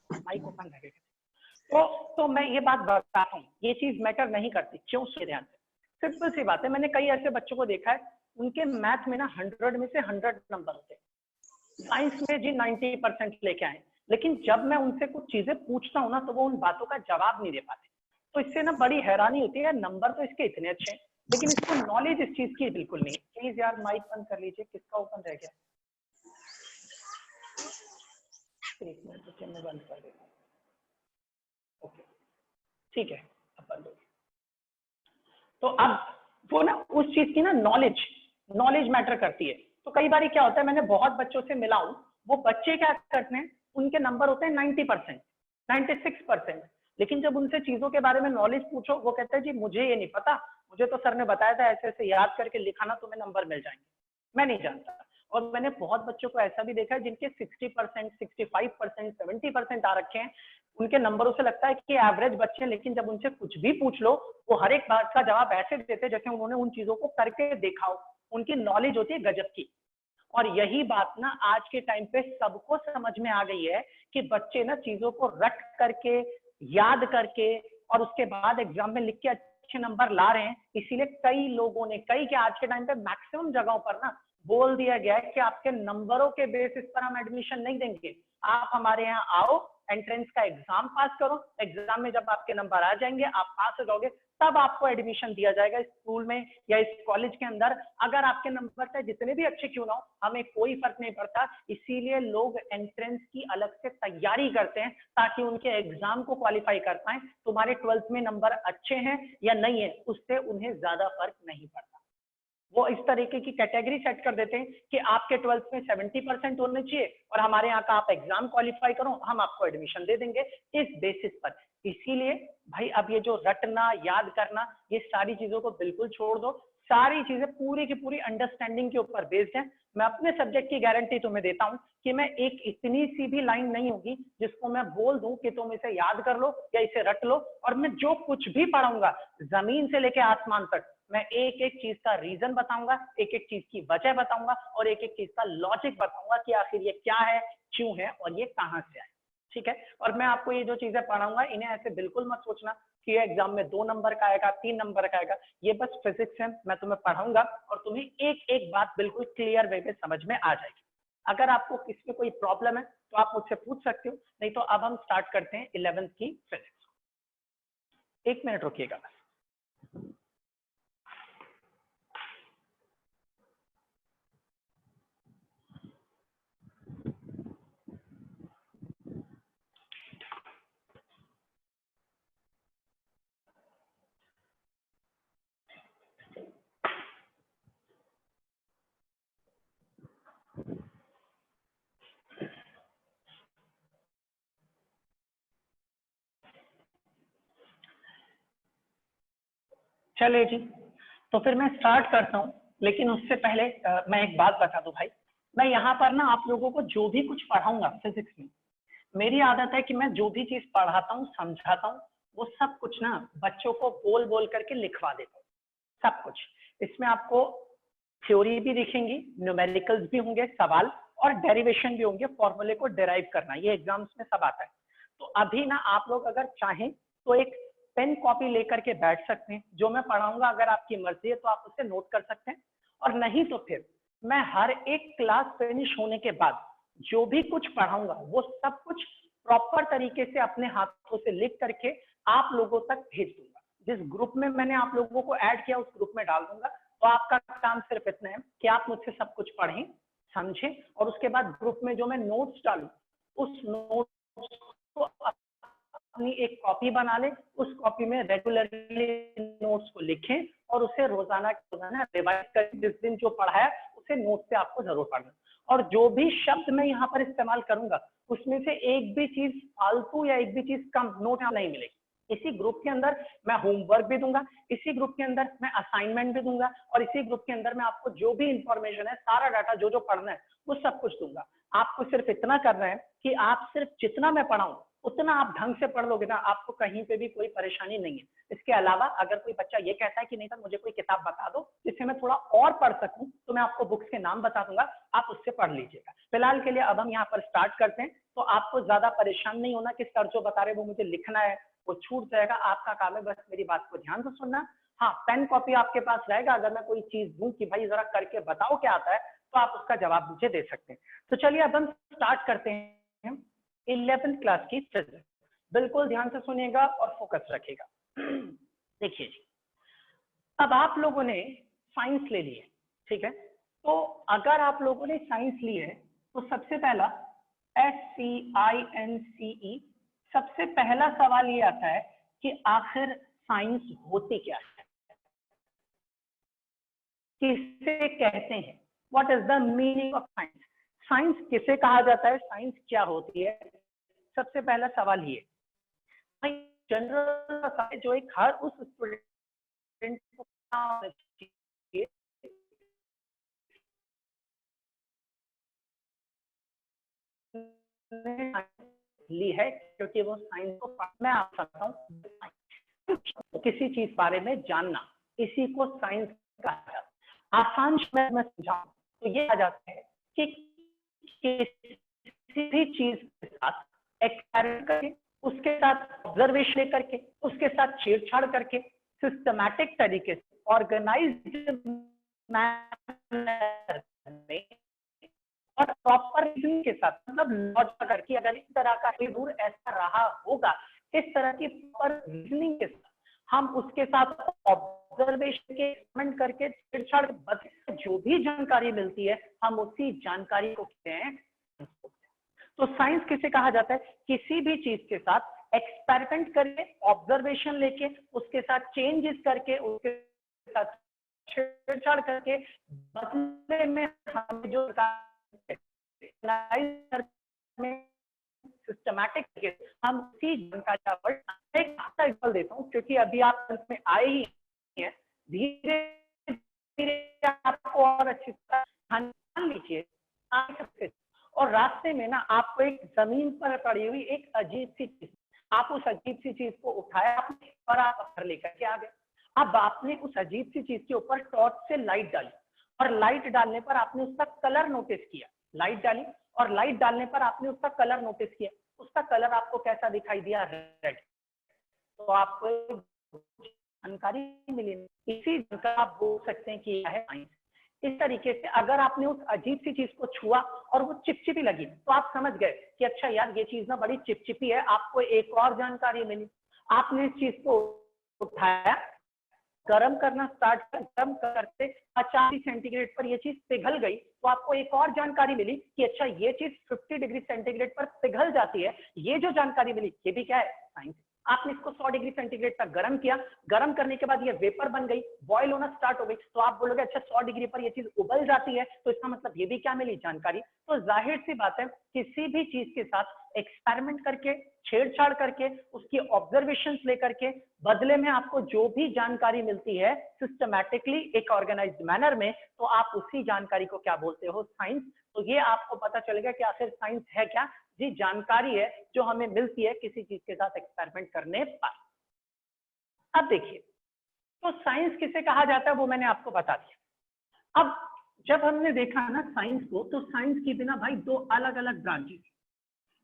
माइक ओपन रहेगा तो मैं ये बात बताता हूँ, ये चीज मैटर नहीं करती। क्यों से ध्यान से, सिंपल सी बात है, मैंने कई ऐसे बच्चों को देखा है उनके मैथ में ना 100 में से 100 नंबर होते, साइंस में जी 90% लेके आए, लेकिन जब मैं उनसे कुछ चीजें पूछता हूँ ना तो वो उन बातों का जवाब नहीं दे पाते। तो इससे ना बड़ी हैरानी होती है, नंबर तो इसके इतने अच्छे हैं लेकिन इसको नॉलेज इस चीज की बिल्कुल नहीं। प्लीज यार माइक बंद कर लीजिए, किसका ओपन रह गया? एक मिनट मैं बंद कर देता हूँ। ओके ठीक है, अब बंद हो गया। तो अब वो ना उस चीज की ना नॉलेज मैटर करती है। तो कई बार क्या होता है, मैंने बहुत बच्चों से मिला हूं, वो बच्चे क्या करते हैं, उनके नंबर होते हैं 90%, 96%, लेकिन जब उनसे चीजों के बारे में नॉलेज पूछो वो कहते हैं जी मुझे ये नहीं पता, मुझे तो सर ने बताया था ऐसे ऐसे याद करके लिखाना तुम्हें नंबर मिल जाएंगे, मैं नहीं जानता। और मैंने बहुत बच्चों को ऐसा भी देखा है जिनके 60%, 65%, 70% आ रखे हैं, उनके नंबरों से लगता है कि एवरेज बच्चे, लेकिन जब उनसे कुछ भी पूछ लो वो हर एक बात का जवाब ऐसे देते जैसे उन्होंने उन चीजों को करके देखा हो। उनकी नॉलेज होती है गजब की। और यही बात ना आज के टाइम पे सबको समझ में आ गई है कि बच्चे ना चीजों को रट करके, याद करके और उसके बाद एग्जाम में लिख के अच्छे नंबर ला रहे हैं। इसीलिए कई लोगों ने, कई क्या आज के टाइम पे मैक्सिमम जगहों पर ना बोल दिया गया है कि आपके नंबरों के बेसिस पर हम एडमिशन नहीं देंगे। आप हमारे यहाँ आओ, एंट्रेंस का एग्जाम पास करो, एग्जाम में जब आपके नंबर आ जाएंगे, आप पास हो जाओगे, तब आपको एडमिशन दिया जाएगा इस स्कूल में या इस कॉलेज के अंदर। अगर आपके नंबर चाहे जितने भी अच्छे क्यों ना हो, हमें कोई फर्क नहीं पड़ता। इसीलिए लोग एंट्रेंस की अलग से तैयारी करते हैं ताकि उनके एग्जाम को क्वालिफाई कर पाए। तुम्हारे 12th में नंबर अच्छे हैं या नहीं है, उससे उन्हें ज्यादा फर्क नहीं पड़ता। वो इस तरीके की कैटेगरी सेट कर देते हैं कि आपके 12th में 70% होने चाहिए और हमारे यहाँ का आप एग्जाम क्वालिफाई करो, हम आपको एडमिशन दे देंगे इस बेसिस पर। इसीलिए भाई अब ये जो रटना, याद करना, ये सारी चीजों को बिल्कुल छोड़ दो। सारी चीजें पूरी की पूरी अंडरस्टैंडिंग के ऊपर बेस्ड है। मैं अपने सब्जेक्ट की गारंटी तुम्हें देता हूं कि मैं एक इतनी सी भी लाइन नहीं होगी जिसको मैं बोल दूं कि तुम इसे याद कर लो या इसे रट लो। और मैं जो कुछ भी पढ़ाऊंगा, जमीन से लेके आसमान तक, मैं एक एक चीज का रीजन बताऊंगा, एक एक चीज की वजह बताऊंगा और एक एक चीज का लॉजिक बताऊंगा कि आखिर ये क्या है, क्यों है और ये कहां से आए। ठीक है। और मैं आपको ये जो चीजें पढ़ाऊंगा, इन्हें ऐसे बिल्कुल मत सोचना कि ये एग्जाम में 2 नंबर का आएगा, 3 नंबर का आएगा। ये बस फिजिक्स है, मैं तुम्हें पढ़ाऊंगा और तुम्हें एक एक बात बिल्कुल क्लियर वे में समझ में आ जाएगी। अगर आपको इसमें कोई प्रॉब्लम है तो आप मुझसे पूछ सकते हो, नहीं तो अब हम स्टार्ट करते हैं 11th की फिजिक्स। 1 मिनट रुकिएगा बस। चलिए जी, तो फिर मैं स्टार्ट करता हूँ। लेकिन उससे पहले मैं एक बात बता दूं भाई, मैं यहाँ पर ना आप लोगों को जो भी कुछ पढ़ाऊंगा फिजिक्स में, मेरी आदत है कि मैं जो भी चीज पढ़ाता हूँ, समझाता हूँ, वो सब कुछ ना बच्चों को बोल बोल करके लिखवा देता हूँ, सब कुछ। इसमें आपको थ्योरी भी दिखेंगी, न्यूमेरिकल्स भी होंगे, सवाल और डेरिवेशन भी होंगे, फॉर्मूले को डिराइव करना, ये एग्जाम्स में सब आता है। तो अभी ना आप लोग अगर चाहें तो एक पेन कॉपी लेकर के बैठ सकते हैं। जो मैं पढ़ाऊंगा अगर आपकी मर्जी है तो आप उसे नोट कर सकते हैं, और नहीं तो फिर मैं हर एक क्लास फिनिश होने के बाद जो भी कुछ पढ़ाऊंगा वो सब कुछ प्रॉपर तरीके से अपने हाथों से लिख करके आप लोगों तक भेज दूंगा। जिस ग्रुप में मैंने आप लोगों को ऐड किया उस ग्रुप में डाल दूंगा। तो आपका काम सिर्फ इतना है कि आप मुझसे सब कुछ पढ़ें, समझें, और उसके बाद ग्रुप में जो मैं नोट्स डालूं उस नोट्स को अपनी एक कॉपी बना लें, उस कॉपी में रेगुलरली नोट्स को लिखें और उसे रोजाना रिवाइज करें। जिस दिन जो पढ़ाया उसे नोट से आपको जरूर पढ़ना, और जो भी शब्द मैं यहाँ पर इस्तेमाल करूंगा उसमें से एक भी चीज फालतू या एक भी चीज कम नोट नहीं मिलेगी। इसी ग्रुप के अंदर मैं होमवर्क भी दूंगा, इसी ग्रुप के अंदर मैं असाइनमेंट भी दूंगा, और इसी ग्रुप के अंदर मैं आपको जो भी इंफॉर्मेशन है, सारा डाटा जो जो पढ़ना है वो सब कुछ दूंगा। आपको सिर्फ इतना करना है कि आप सिर्फ जितना मैं पढ़ाऊं उतना आप ढंग से पढ़ लोगे ना, आपको कहीं पे भी कोई परेशानी नहीं है। इसके अलावा अगर कोई बच्चा ये कहता है कि नहीं सर मुझे कोई किताब बता दो जिससे मैं थोड़ा और पढ़ सकूं, तो मैं आपको बुक्स के नाम बता दूंगा, आप उससे पढ़ लीजिएगा। फिलहाल के लिए अब हम यहाँ पर स्टार्ट करते हैं, तो आपको ज्यादा परेशान नहीं होना कि सर जो बता रहे वो मुझे लिखना है, वो छूट जाएगा। आपका काम है बस मेरी बात को ध्यान से सुनना। हाँ, पेन कॉपी आपके पास रहेगा, अगर मैं कोई चीज दूं कि भाई जरा करके बताओ क्या आता है, तो आप उसका जवाब मुझे दे सकते हैं। तो चलिए अब हम स्टार्ट करते हैं 11th क्लास की फिजिक्स। बिल्कुल ध्यान से सुनिएगा और फोकस रखिएगा। देखिए जी, अब आप लोगों ने साइंस ले ली है, ठीक है। तो अगर आप लोगों ने साइंस ली है तो सबसे पहला SCINCE, सबसे पहला सवाल ये आता है कि आखिर साइंस होती क्या है, किसे कहते हैं, what is the meaning of science. Science किसे कहा जाता है, साइंस क्या होती है, सबसे पहला सवाल ये। जनरल जो एक हर उस स्टूडेंट को ली है, क्योंकि वो साइंस को मैं आप सकता हूँ किसी चीज बारे में जानना, इसी को साइंस कहा जाता है। आसान शब्द में समझाऊं तो ये आ जाता है कि किसी भी चीज के साथ एक्सपेरिमेंट करके, उसके साथ ऑब्जर्वेशन करके, उसके साथ छेड़छाड़ करके, सिस्टमैटिक तरीके से, ऑर्गेनाइज्ड मैनर में और प्रॉपर रीजन के साथ, मतलब लॉजिक करके, अगर इस तरह का कोई रूल ऐसा रहा होगा, इस तरह की प्रॉपर रीजनिंग के साथ हम उसके साथ ऑब्जर्वेशन के एक्सपेरिमेंट करके छेड़छाड़ जो भी जानकारी मिलती है हम उसी जानकारी को कहते हैं। तो साइंस किसे कहा जाता है? किसी भी चीज के साथ एक्सपेरिमेंट करके, ऑब्जर्वेशन लेके, उसके साथ चेंजेस करके, उसके साथ छेड़छाड़ करके, बदले में हमें जो सिस्टमैटिक हम उसी जानकारी का एक एग्जांपल देता हूँ, क्योंकि अभी आप में आए ही हैं, धीरे धीरे आपको और अच्छी तरह मान लीजिए और रास्ते में ना आपको एक जमीन पर पड़ी हुई एक अजीब सी चीज, आप उस अजीब सी चीज को उठाया और आप पत्थर लेकर के आ गए। अब आपने उस अजीब सी चीज के ऊपर टॉर्च से लाइट डाली और लाइट डालने पर आपने उसका कलर नोटिस किया। लाइट डाली और लाइट डालने पर आपने उसका कलर नोटिस किया। उसका कलर आपको कैसा दिखाई दिया? रेड। तो आपको जानकारी मिली। इसी जानकारी आप बोल सकते हैं कि यह है साइंस। इस तरीके से अगर आपने उस अजीब सी चीज को छुआ और वो चिपचिपी लगी तो आप समझ गए कि अच्छा यार ये चीज ना बड़ी चिपचिपी है। आपको एक और जानकारी मिली। आपने इस चीज को उठाया, गर्म करना स्टार्ट कर, गर्म करते 50 सेंटीग्रेड पर ये चीज पिघल गई तो आपको एक और जानकारी मिली कि अच्छा ये चीज 50 डिग्री सेंटीग्रेड पर पिघल जाती है। ये जो जानकारी मिली ये भी क्या है? साइंस। आपने इसको 100 डिग्री सेंटीग्रेड तक गर्म किया, गर्म करने के बाद ये वेपर बन गई, बॉयल होना स्टार्ट हो गई, तो आप बोलोगे अच्छा 100 डिग्री पर ये चीज उबल जाती है, तो इसका मतलब ये भी क्या मिली? जानकारी। तो जाहिर सी बात है किसी भी चीज के साथ एक्सपेरिमेंट करके, छेड़छाड़ करके, उसकी ऑब्जर्वेशंस लेकर के बदले में आपको जो भी जानकारी मिलती है सिस्टमैटिकली एक ऑर्गेनाइज्ड मैनर में, तो आप उसी जानकारी को क्या बोलते हो? साइंस। तो ये आपको पता चलेगा कि आखिर साइंस है क्या? जी जानकारी है जो हमें मिलती है किसी चीज के साथ एक्सपेरिमेंट करने पर। अब देखिए, तो साइंस किसे कहा जाता है वो मैंने आपको बता दिया। अब जब हमने देखा ना साइंस को, तो साइंस की बिना भाई दो अलग अलग ब्रांचेस,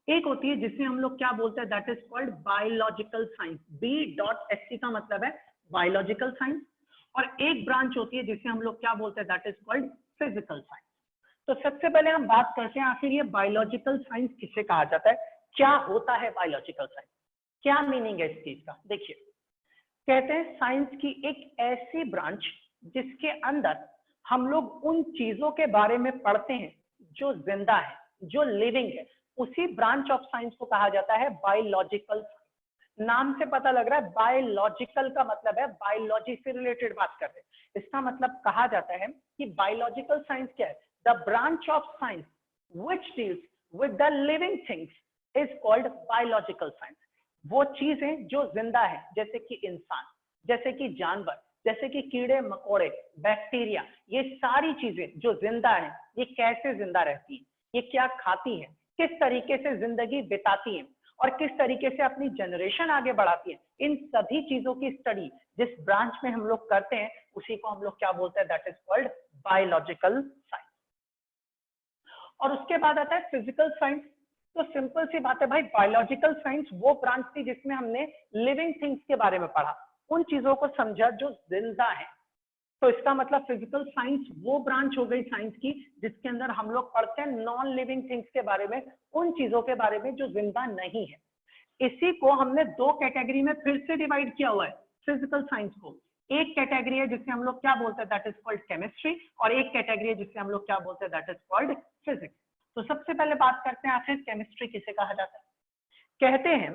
एक होती है जिसे हम लोग क्या बोलते हैं, that is called biological science. B.Sc का मतलब है बायोलॉजिकल साइंस। और एक ब्रांच होती है जिसे हम लोग क्या बोलते हैं, that is called physical science. तो सबसे पहले हम बात करते हैं आखिर ये बायोलॉजिकल साइंस किसे कहा जाता है, क्या होता है बायोलॉजिकल साइंस, क्या मीनिंग है इस चीज का। देखिए, कहते हैं साइंस की एक ऐसी ब्रांच जिसके अंदर हम लोग उन चीजों के बारे में पढ़ते हैं जो जिंदा है, जो लिविंग है, उसी ब्रांच ऑफ साइंस को कहा जाता है बायोलॉजिकल। नाम से पता लग रहा है बायोलॉजिकल का मतलब है बायोलॉजी से रिलेटेड बात कर रहे हैं। इसका मतलब कहा जाता है कि बायोलॉजिकल साइंस क्या है, the branch of science which deals with the living things is called biological science. वो चीजें जो जिंदा है, जैसे कि इंसान, जैसे कि जानवर, जैसे कि कीड़े मकोड़े, बैक्टीरिया, ये सारी चीजें जो जिंदा है, ये कैसे जिंदा रहती है, ये क्या खाती है, किस तरीके से जिंदगी बिताती है और किस तरीके से अपनी जनरेशन आगे बढ़ाती है, इन सभी चीजों की स्टडी जिस ब्रांच में हम लोग करते हैं उसी को हम लोग क्या बोलते हैं, that is called biological science. और उसके बाद आता है फिजिकल साइंस। तो सिंपल सी बात है भाई, बायोलॉजिकल साइंस वो ब्रांच थी जिसमें हमने लिविंग थिंग्स के बारे में पढ़ा, उन चीजों को समझा जो जिंदा है। तो इसका मतलब फिजिकल साइंस वो ब्रांच हो गई साइंस की जिसके अंदर हम लोग पढ़ते हैं नॉन लिविंग थिंग्स के बारे में, उन चीजों के बारे में जो जिंदा नहीं है। इसी को हमने दो कैटेगरी में फिर से डिवाइड किया हुआ है फिजिकल साइंस को। एक कैटेगरी है जिसे हम लोग क्या बोलते हैं, दैट इज कॉल्ड केमिस्ट्री, और एक कैटेगरी है जिसे हम लोग क्या बोलते हैं, दैट इज कॉल्ड फिजिक्स। तो सबसे पहले बात करते हैं आखिर केमिस्ट्री किसे कहा जाता है। कहते हैं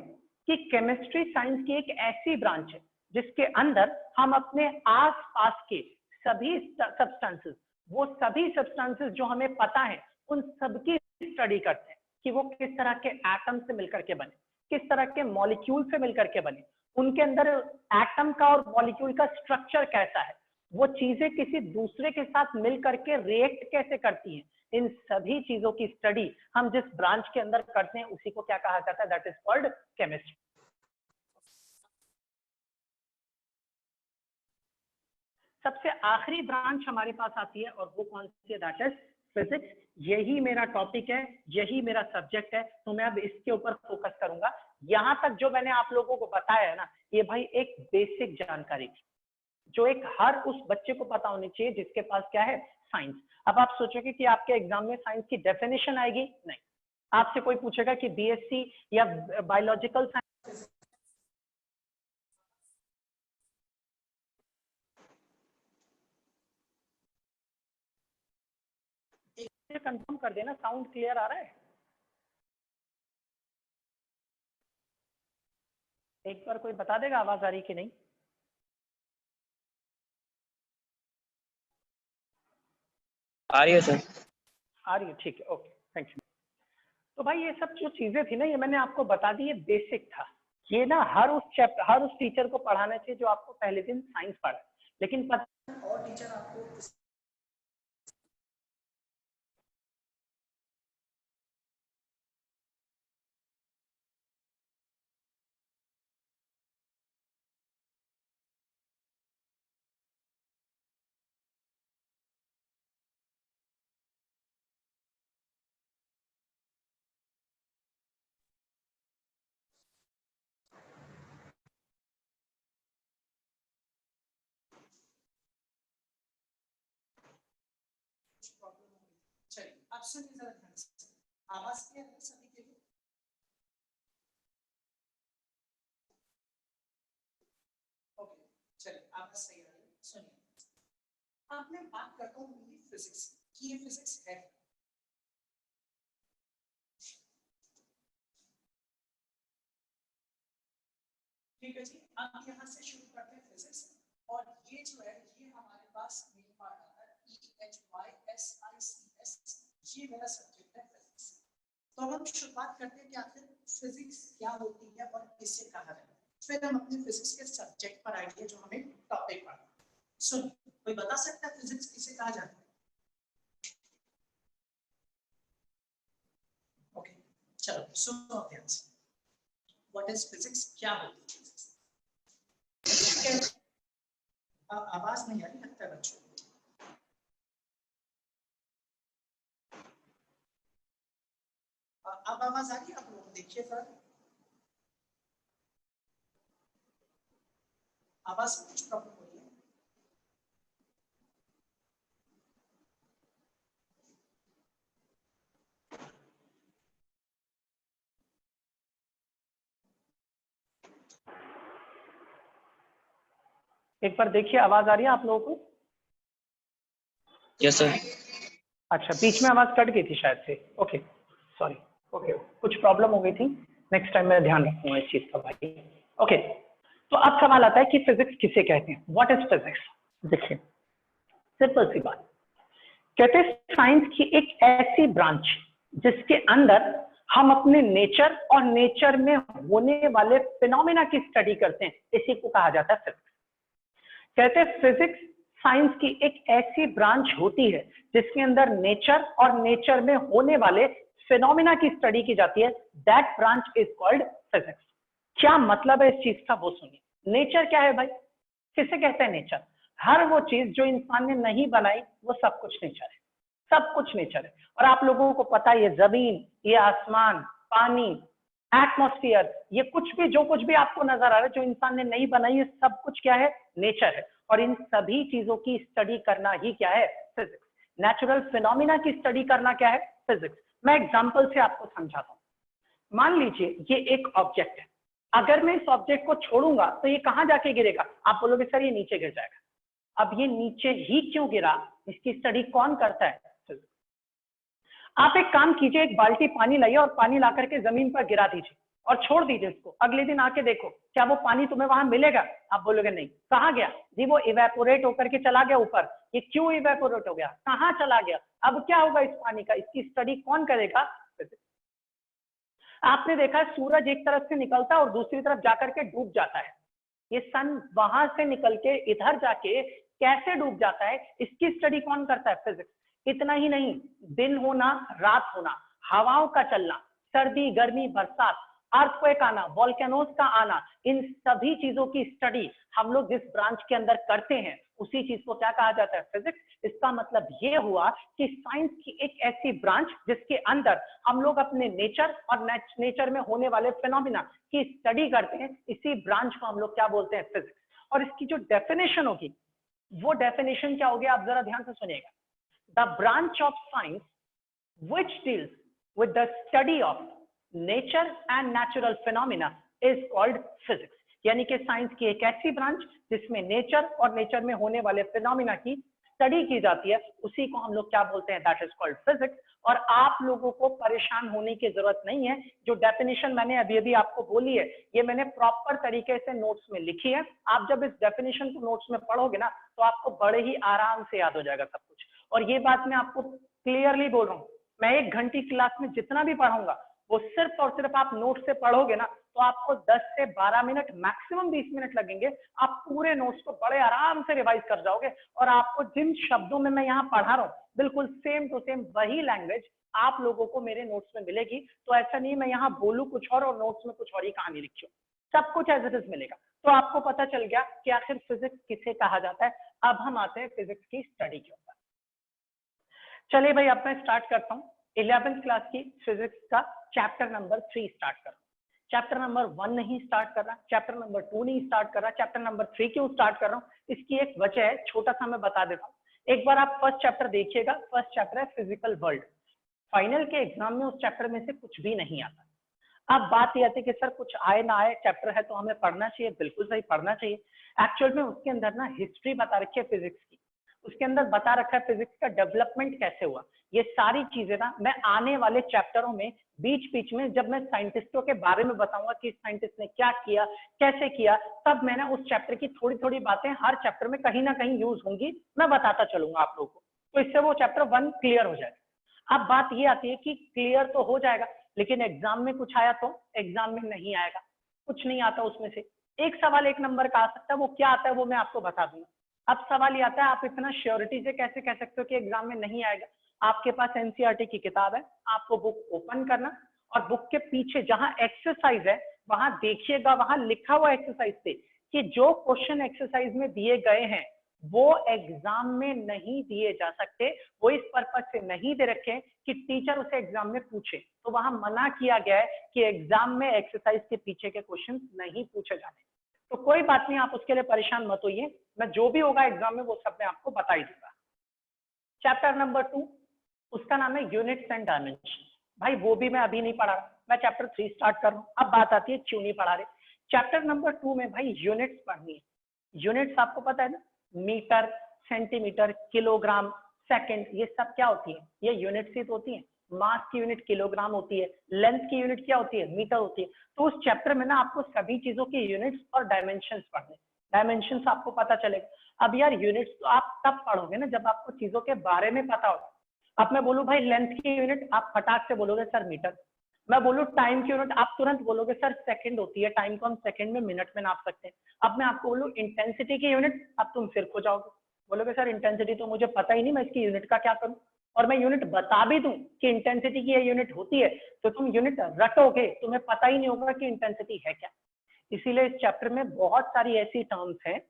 कि केमिस्ट्री साइंस की एक ऐसी ब्रांच है जिसके अंदर हम अपने आसपास के सभी सब्सटेंसेस, वो सभी सब्सटेंसेस जो हमें पता है उन सबकी स्टडी करते हैं कि वो किस तरह के एटम से मिलकर के बने, किस तरह के मॉलिक्यूल से मिलकर के बने, उनके अंदर एटम का और मॉलिक्यूल का स्ट्रक्चर कैसा है, वो चीजें किसी दूसरे के साथ मिलकर के रिएक्ट कैसे करती हैं, इन सभी चीजों की स्टडी हम जिस ब्रांच के अंदर करते हैं उसी को क्या कहा जाता है, दैट इज कॉल्ड केमिस्ट्री। सबसे आखिरी ब्रांच हमारे पास आती है और वो कौन सी है, दैट इज फिजिक्स। यही मेरा टॉपिक है, यही मेरा सब्जेक्ट है, तो मैं अब इसके ऊपर फोकस करूंगा। यहां तक जो मैंने आप लोगों को बताया है ना, ये भाई एक बेसिक जानकारी थी जो एक हर उस बच्चे को पता होनी चाहिए जिसके पास क्या है, साइंस। अब आप सोचोगे कि आपके एग्जाम में साइंस की डेफिनेशन आएगी, नहीं। आपसे कोई पूछेगा कि बीएससी या बायोलॉजिकल साइंस, कंफर्म कर देना साउंड क्लियर आ रहा है। एक बार कोई बता देगा आवाज आ रही कि नहीं। आ रही है सर। आ रही है, ठीक है, ओके, थैंक यू। तो भाई ये सब जो चीजें थी ना, ये मैंने आपको बता दी, ये बेसिक था। ये ना हर उस चैप्टर, हर उस टीचर को पढ़ाना चाहिए जो आपको पहले दिन साइंस पढ़ा, लेकिन और टीचर आपको चलिए अब सुनिए जरा ध्यान से, आवाज क्लियर है सभी के लिए? ओके, चलिए आवाज सही आ रही है, सुनिए। अब मैं बात करता हूँ फिजिक्स की। ये फिजिक्स है, ठीक है जी। अब यहाँ से शुरू करते हैं फिजिक्स, और ये जो है ये हमारे पास मेन पार्ट आता है EHYSICS, ये मेरा सब्जेक्ट है फिजिक्स। तो अब हम शुरुआत करते हैं कि आखिर फिजिक्स क्या होती है और किसे कहा जाता है, फिर हम अपने फिजिक्स के सब्जेक्ट पर आएंगे जो हमें टॉपिक पढ़ना है। सुन, कोई बता सकता है फिजिक्स किसे कहा जाता है? ओके, चलो सुनो ध्यान से। व्हाट इज फिजिक्स, क्या होती है? आवाज नहीं आ रही लगता है बच्चों। अब आवाज आ रही है आप लोग देखिए सर, आवाज में कुछ प्रॉब्लम हो रही है? एक बार देखिए आवाज आ रही है आप लोगों को? Yes sir. अच्छा, बीच में आवाज कट गई थी शायद से, ओके सॉरी, ओके कुछ प्रॉब्लम हो गई थी, नेक्स्ट टाइम मैं ध्यान रखूंगा इस चीज का भाई। ओके, तो अब सवाल आता है कि फिजिक्स किसे कहते हैं, व्हाट इज फिजिक्स। देखिए सिंपल सी बात, कहते हैं साइंस की एक ऐसी ब्रांच जिसके अंदर हम अपने नेचर और नेचर में होने वाले फिनोमेना की स्टडी करते हैं, इसी को कहा जाता है फिजिक्स। कहते हैं फिजिक्स साइंस की एक ऐसी ब्रांच होती है जिसके अंदर नेचर और नेचर में होने वाले फिनोमेना की स्टडी की जाती है, that branch is called physics. क्या मतलब है इस चीज का वो सुनिए। नेचर क्या है भाई, किसे कहते हैं नेचर? हर वो चीज जो इंसान ने नहीं बनाई वो सब कुछ नेचर है, सब कुछ नेचर है। और आप लोगों को पता है ये जमीन, ये आसमान, पानी, एटमॉस्फेयर, ये कुछ भी, जो कुछ भी आपको नजर आ रहा है जो इंसान ने नहीं बनाई, ये सब कुछ क्या है, नेचर है। और इन सभी चीजों की स्टडी करना ही क्या है, फिजिक्स। नेचुरल फिनोमिना की स्टडी करना क्या है, फिजिक्स। मैं एग्जांपल से आपको समझाता हूँ। मान लीजिए ये एक ऑब्जेक्ट है, अगर मैं इस ऑब्जेक्ट को छोड़ूंगा तो ये कहां जाके गिरेगा? आप बोलोगे सर ये नीचे गिर जाएगा। अब ये नीचे ही क्यों गिरा, इसकी स्टडी कौन करता है, फिजिक्स। आप एक काम कीजिए, एक बाल्टी पानी लाइए और पानी ला करके जमीन पर गिरा दीजिए और छोड़ दीजिए इसको, अगले दिन आके देखो क्या वो पानी तुम्हें वहां मिलेगा? आप बोलोगे नहीं। कहाँ गया जी? वो इवेपोरेट होकर के चला गया ऊपर। ये क्यों इवेपोरेट हो गया, कहाँ चला गया? अब क्या होगा इस पानी का, इसकी स्टडी कौन करेगा, फिजिक्स। आपने देखा है सूरज एक तरफ से निकलता है और दूसरी तरफ जाकर के डूब जाता है, ये सन वहां से निकल के इधर जाके कैसे डूब जाता है, इसकी स्टडी कौन करता है, फिजिक्स। इतना ही नहीं, दिन होना रात होना, हवाओं का चलना, सर्दी गर्मी बरसात, अर्थक्वेक आना, वॉल्केनोज का आना, इन सभी चीजों की स्टडी हम लोग जिस ब्रांच के अंदर करते हैं उसी चीज को क्या कहा जाता है, फिजिक्स। इसका मतलब ये हुआ कि साइंस की एक ऐसी ब्रांच जिसके अंदर हम लोग अपने नेचर और नेचर में होने वाले फिनोमिना की स्टडी करते हैं, इसी ब्रांच को हम लोग क्या बोलते हैं, फिजिक्स। और इसकी जो डेफिनेशन होगी वो डेफिनेशन क्या होगी, आप जरा ध्यान से सुनिएगा। The branch of science which deals with the study of nature and natural phenomena is called physics। यानी कि साइंस की एक ऐसी ब्रांच जिसमें नेचर और नेचर में होने वाले फिनोमिना की स्टडी की जाती है, उसी को हम लोग क्या बोलते हैं, दैट इज कॉल्ड फिजिक्स। और आप लोगों को परेशान होने की जरूरत नहीं है, जो डेफिनेशन मैंने अभी अभी आपको बोली है ये मैंने प्रॉपर तरीके से नोट्स में लिखी है। आप जब इस डेफिनेशन को नोट्स में पढ़ोगे ना तो आपको बड़े ही आराम से याद हो जाएगा सब कुछ। और ये बात मैं आपको क्लियरली बोल रहा हूँ, मैं 1 घंटे क्लास में जितना भी पढ़ाऊंगा वो सिर्फ और सिर्फ आप नोट से पढ़ोगे ना तो आपको 10 से 12 मिनट मैक्सिमम 20 मिनट लगेंगे, आप पूरे नोट्स को बड़े आराम से रिवाइज कर जाओगे। और आपको जिन शब्दों में मैं यहाँ पढ़ा रहा हूँ बिल्कुल सेम टू सेम वही लैंग्वेज आप लोगों को मेरे नोट्स में मिलेगी। तो ऐसा नहीं मैं यहाँ बोलूँ कुछ और नोट्स में कुछ और ही कहानी लिखी हो, सब कुछ एज इट इज मिलेगा। तो आपको पता चल गया कि आखिर फिजिक्स किसे कहा जाता है। अब हम आते हैं फिजिक्स की स्टडी के ऊपर। चलिए भाई अब मैं स्टार्ट करता हूँ 11th क्लास की फिजिक्स का चैप्टर नंबर 3 स्टार्ट कर रहा हूँ। चैप्टर नंबर 1 नहीं स्टार्ट कर रहा, चैप्टर नंबर 2 नहीं स्टार्ट कर रहा, चैप्टर नंबर 3 क्यों स्टार्ट कर रहा हूँ, इसकी एक वजह है, छोटा सा मैं बता देता हूँ। एक बार आप फर्स्ट चैप्टर देखिएगा, फर्स्ट चैप्टर है फिजिकल वर्ल्ड। फाइनल के एग्जाम में उस चैप्टर में से कुछ भी नहीं आता। अब बात ये आती है कि सर कुछ आए ना आए चैप्टर है तो हमें पढ़ना चाहिए, बिल्कुल सही पढ़ना चाहिए। एक्चुअल में उसके अंदर ना हिस्ट्री बता रखी है फिजिक्स की, उसके अंदर बता रखा है फिजिक्स का डेवलपमेंट कैसे हुआ। ये सारी चीजें ना मैं आने वाले चैप्टरों में बीच बीच में जब मैं साइंटिस्टों के बारे में बताऊंगा कि साइंटिस्ट ने क्या किया कैसे किया, तब मैं ना उस चैप्टर की थोड़ी थोड़ी बातें हर चैप्टर में कहीं ना कहीं यूज होंगी, मैं बताता चलूंगा आप लोगों को, तो इससे वो चैप्टर 1 क्लियर हो जाएगा। अब बात ये आती है कि क्लियर तो हो जाएगा लेकिन एग्जाम में कुछ आया तो एग्जाम में नहीं आएगा, कुछ नहीं आता उसमें से। एक सवाल 1 नंबर का आ सकता है, वो क्या आता है वो मैं आपको बता दूंगा। अब सवाल ये आता है, आप इतना श्योरिटी से कैसे कह सकते हो कि एग्जाम में नहीं आएगा। आपके पास एनसीईआरटी की किताब है, आपको बुक ओपन करना और बुक के पीछे जहां एक्सरसाइज है वहां देखिएगा, वहां लिखा हुआ एक्सरसाइज से कि जो क्वेश्चन एक्सरसाइज में दिए गए हैं वो एग्जाम में नहीं दिए जा सकते, वो इस पर्पज से नहीं दे रखे कि टीचर उसे एग्जाम में पूछे। तो वहां मना किया गया है कि एग्जाम में एक्सरसाइज के पीछे के क्वेश्चन नहीं पूछे जाने। तो कोई बात नहीं, आप उसके लिए परेशान मत होइए, मैं जो भी होगा एग्जाम में वो सब मैं आपको बता ही दूंगा। चैप्टर नंबर 2 उसका नाम है यूनिट्स एंड डायमेंशन। भाई वो भी मैं अभी नहीं पढ़ा रहा, मैं चैप्टर 3 स्टार्ट कर रहा हूँ। अब बात आती है क्यों नहीं पढ़ा रहे। चैप्टर नंबर 2 में भाई यूनिट्स पढ़नी है। यूनिट्स आपको पता है ना, मीटर, सेंटीमीटर, किलोग्राम, सेकंड, ये सब क्या होती है, ये यूनिट्स ही तो होती है। मास की यूनिट किलोग्राम होती है, लेंथ की यूनिट क्या होती है, मीटर होती है। तो उस चैप्टर में ना आपको सभी चीजों की यूनिट्स और डायमेंशंस पढ़ने, डायमेंशंस आपको पता चलेगा। अब यार यूनिट्स तो आप तब पढ़ोगे ना जब आपको चीजों के बारे में पता होगा। अब मैं बोलूं भाई लेंथ की यूनिट, आप फटाक से बोलोगे सर मीटर। मैं बोलूं टाइम की यूनिट, आप तुरंत बोलोगे सर सेकंड होती है, टाइम को हम सेकंड में मिनट में नाप सकते हैं। अब मैं आपको बोलूं इंटेंसिटी की यूनिट, अब तुम फिर खो जाओगे, बोलोगे सर इंटेंसिटी तो मुझे पता ही नहीं, मैं इसकी यूनिट का क्या करूं। और मैं यूनिट बता भी दूं कि इंटेंसिटी की ये यूनिट होती है तो तुम यूनिट रटोगे, तुम्हें पता ही नहीं होगा कि इंटेंसिटी है क्या। इसीलिए इस चैप्टर में बहुत सारी ऐसी टर्म्स हैं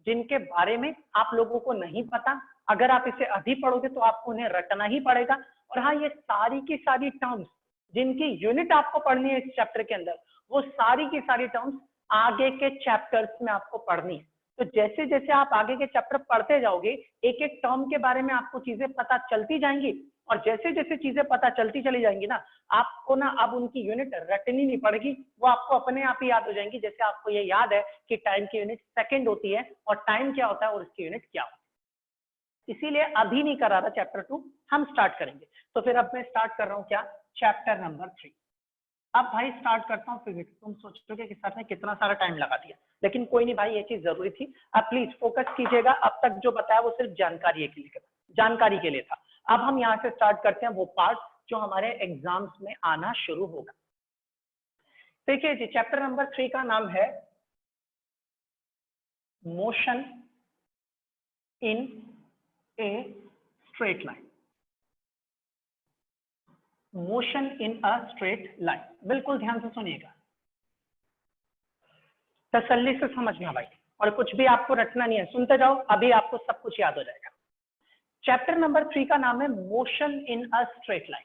जिनके बारे में आप लोगों को नहीं पता। अगर आप इसे अभी पढ़ोगे तो आपको उन्हें रटना ही पड़ेगा। और हाँ, ये सारी की सारी टर्म्स जिनकी यूनिट आपको पढ़नी है इस चैप्टर के अंदर, वो सारी की सारी टर्म्स आगे के चैप्टर्स में आपको पढ़नी है। तो जैसे जैसे आप आगे के चैप्टर पढ़ते जाओगे एक एक टर्म के बारे में आपको चीजें पता चलती जाएंगी। और जैसे जैसे चीजें पता चलती चली जाएंगी ना, आपको ना अब उनकी यूनिट रटनी नहीं पड़ेगी, वो आपको अपने आप ही याद हो जाएंगी। जैसे आपको ये याद है कि टाइम की यूनिट सेकंड होती है और टाइम क्या होता है और उसकी यूनिट क्या होती है। इसीलिए अभी नहीं करा रहा चैप्टर 2, हम स्टार्ट करेंगे। तो फिर अब मैं स्टार्ट कर रहा हूँ क्या, चैप्टर नंबर 3। अब भाई स्टार्ट करता हूँ फिजिक्स। तुम सोचोगे कि सर ने कितना सारा टाइम लगा दिया, लेकिन कोई नहीं भाई, ये चीज जरूरी थी। अब प्लीज फोकस कीजिएगा, अब तक जो बताया वो सिर्फ जानकारी के लिए था। अब हम यहाँ से स्टार्ट करते हैं वो पार्ट जो हमारे एग्जाम्स में आना शुरू होगा। देखिए जी, चैप्टर नंबर 3 का नाम है motion in a straight line. Motion in a straight line, बिल्कुल ध्यान से सुनिएगा, तसल्ली से समझना भाई, और कुछ भी आपको रटना नहीं है, सुनते जाओ, अभी आपको सब कुछ याद हो जाएगा। चैप्टर नंबर 3 का नाम है motion in a straight line.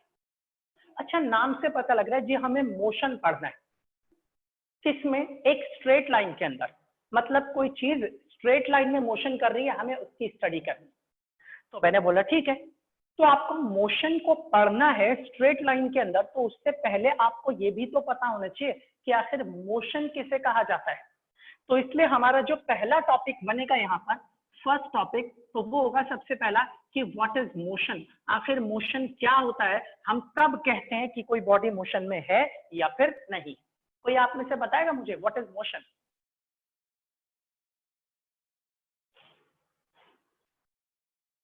अच्छा, नाम से पता लग रहा है जी हमें मोशन पढ़ना है, किसमें, एक स्ट्रेट लाइन के अंदर। मतलब कोई चीज स्ट्रेट लाइन में मोशन कर रही है, हमें उसकी स्टडी करनी। तो मैंने बोला ठीक है, तो आपको मोशन को पढ़ना है स्ट्रेट लाइन के अंदर, तो उससे पहले आपको ये भी तो पता होना चाहिए कि आखिर मोशन किसे कहा जाता है। तो इसलिए हमारा जो पहला टॉपिक बनेगा यहाँ पर, फर्स्ट टॉपिक, तो वो होगा सबसे पहला कि व्हाट इज मोशन। आखिर मोशन क्या होता है, हम कब कहते हैं कि कोई बॉडी मोशन में है या फिर नहीं। कोई आप में से बताएगा मुझे व्हाट इज मोशन?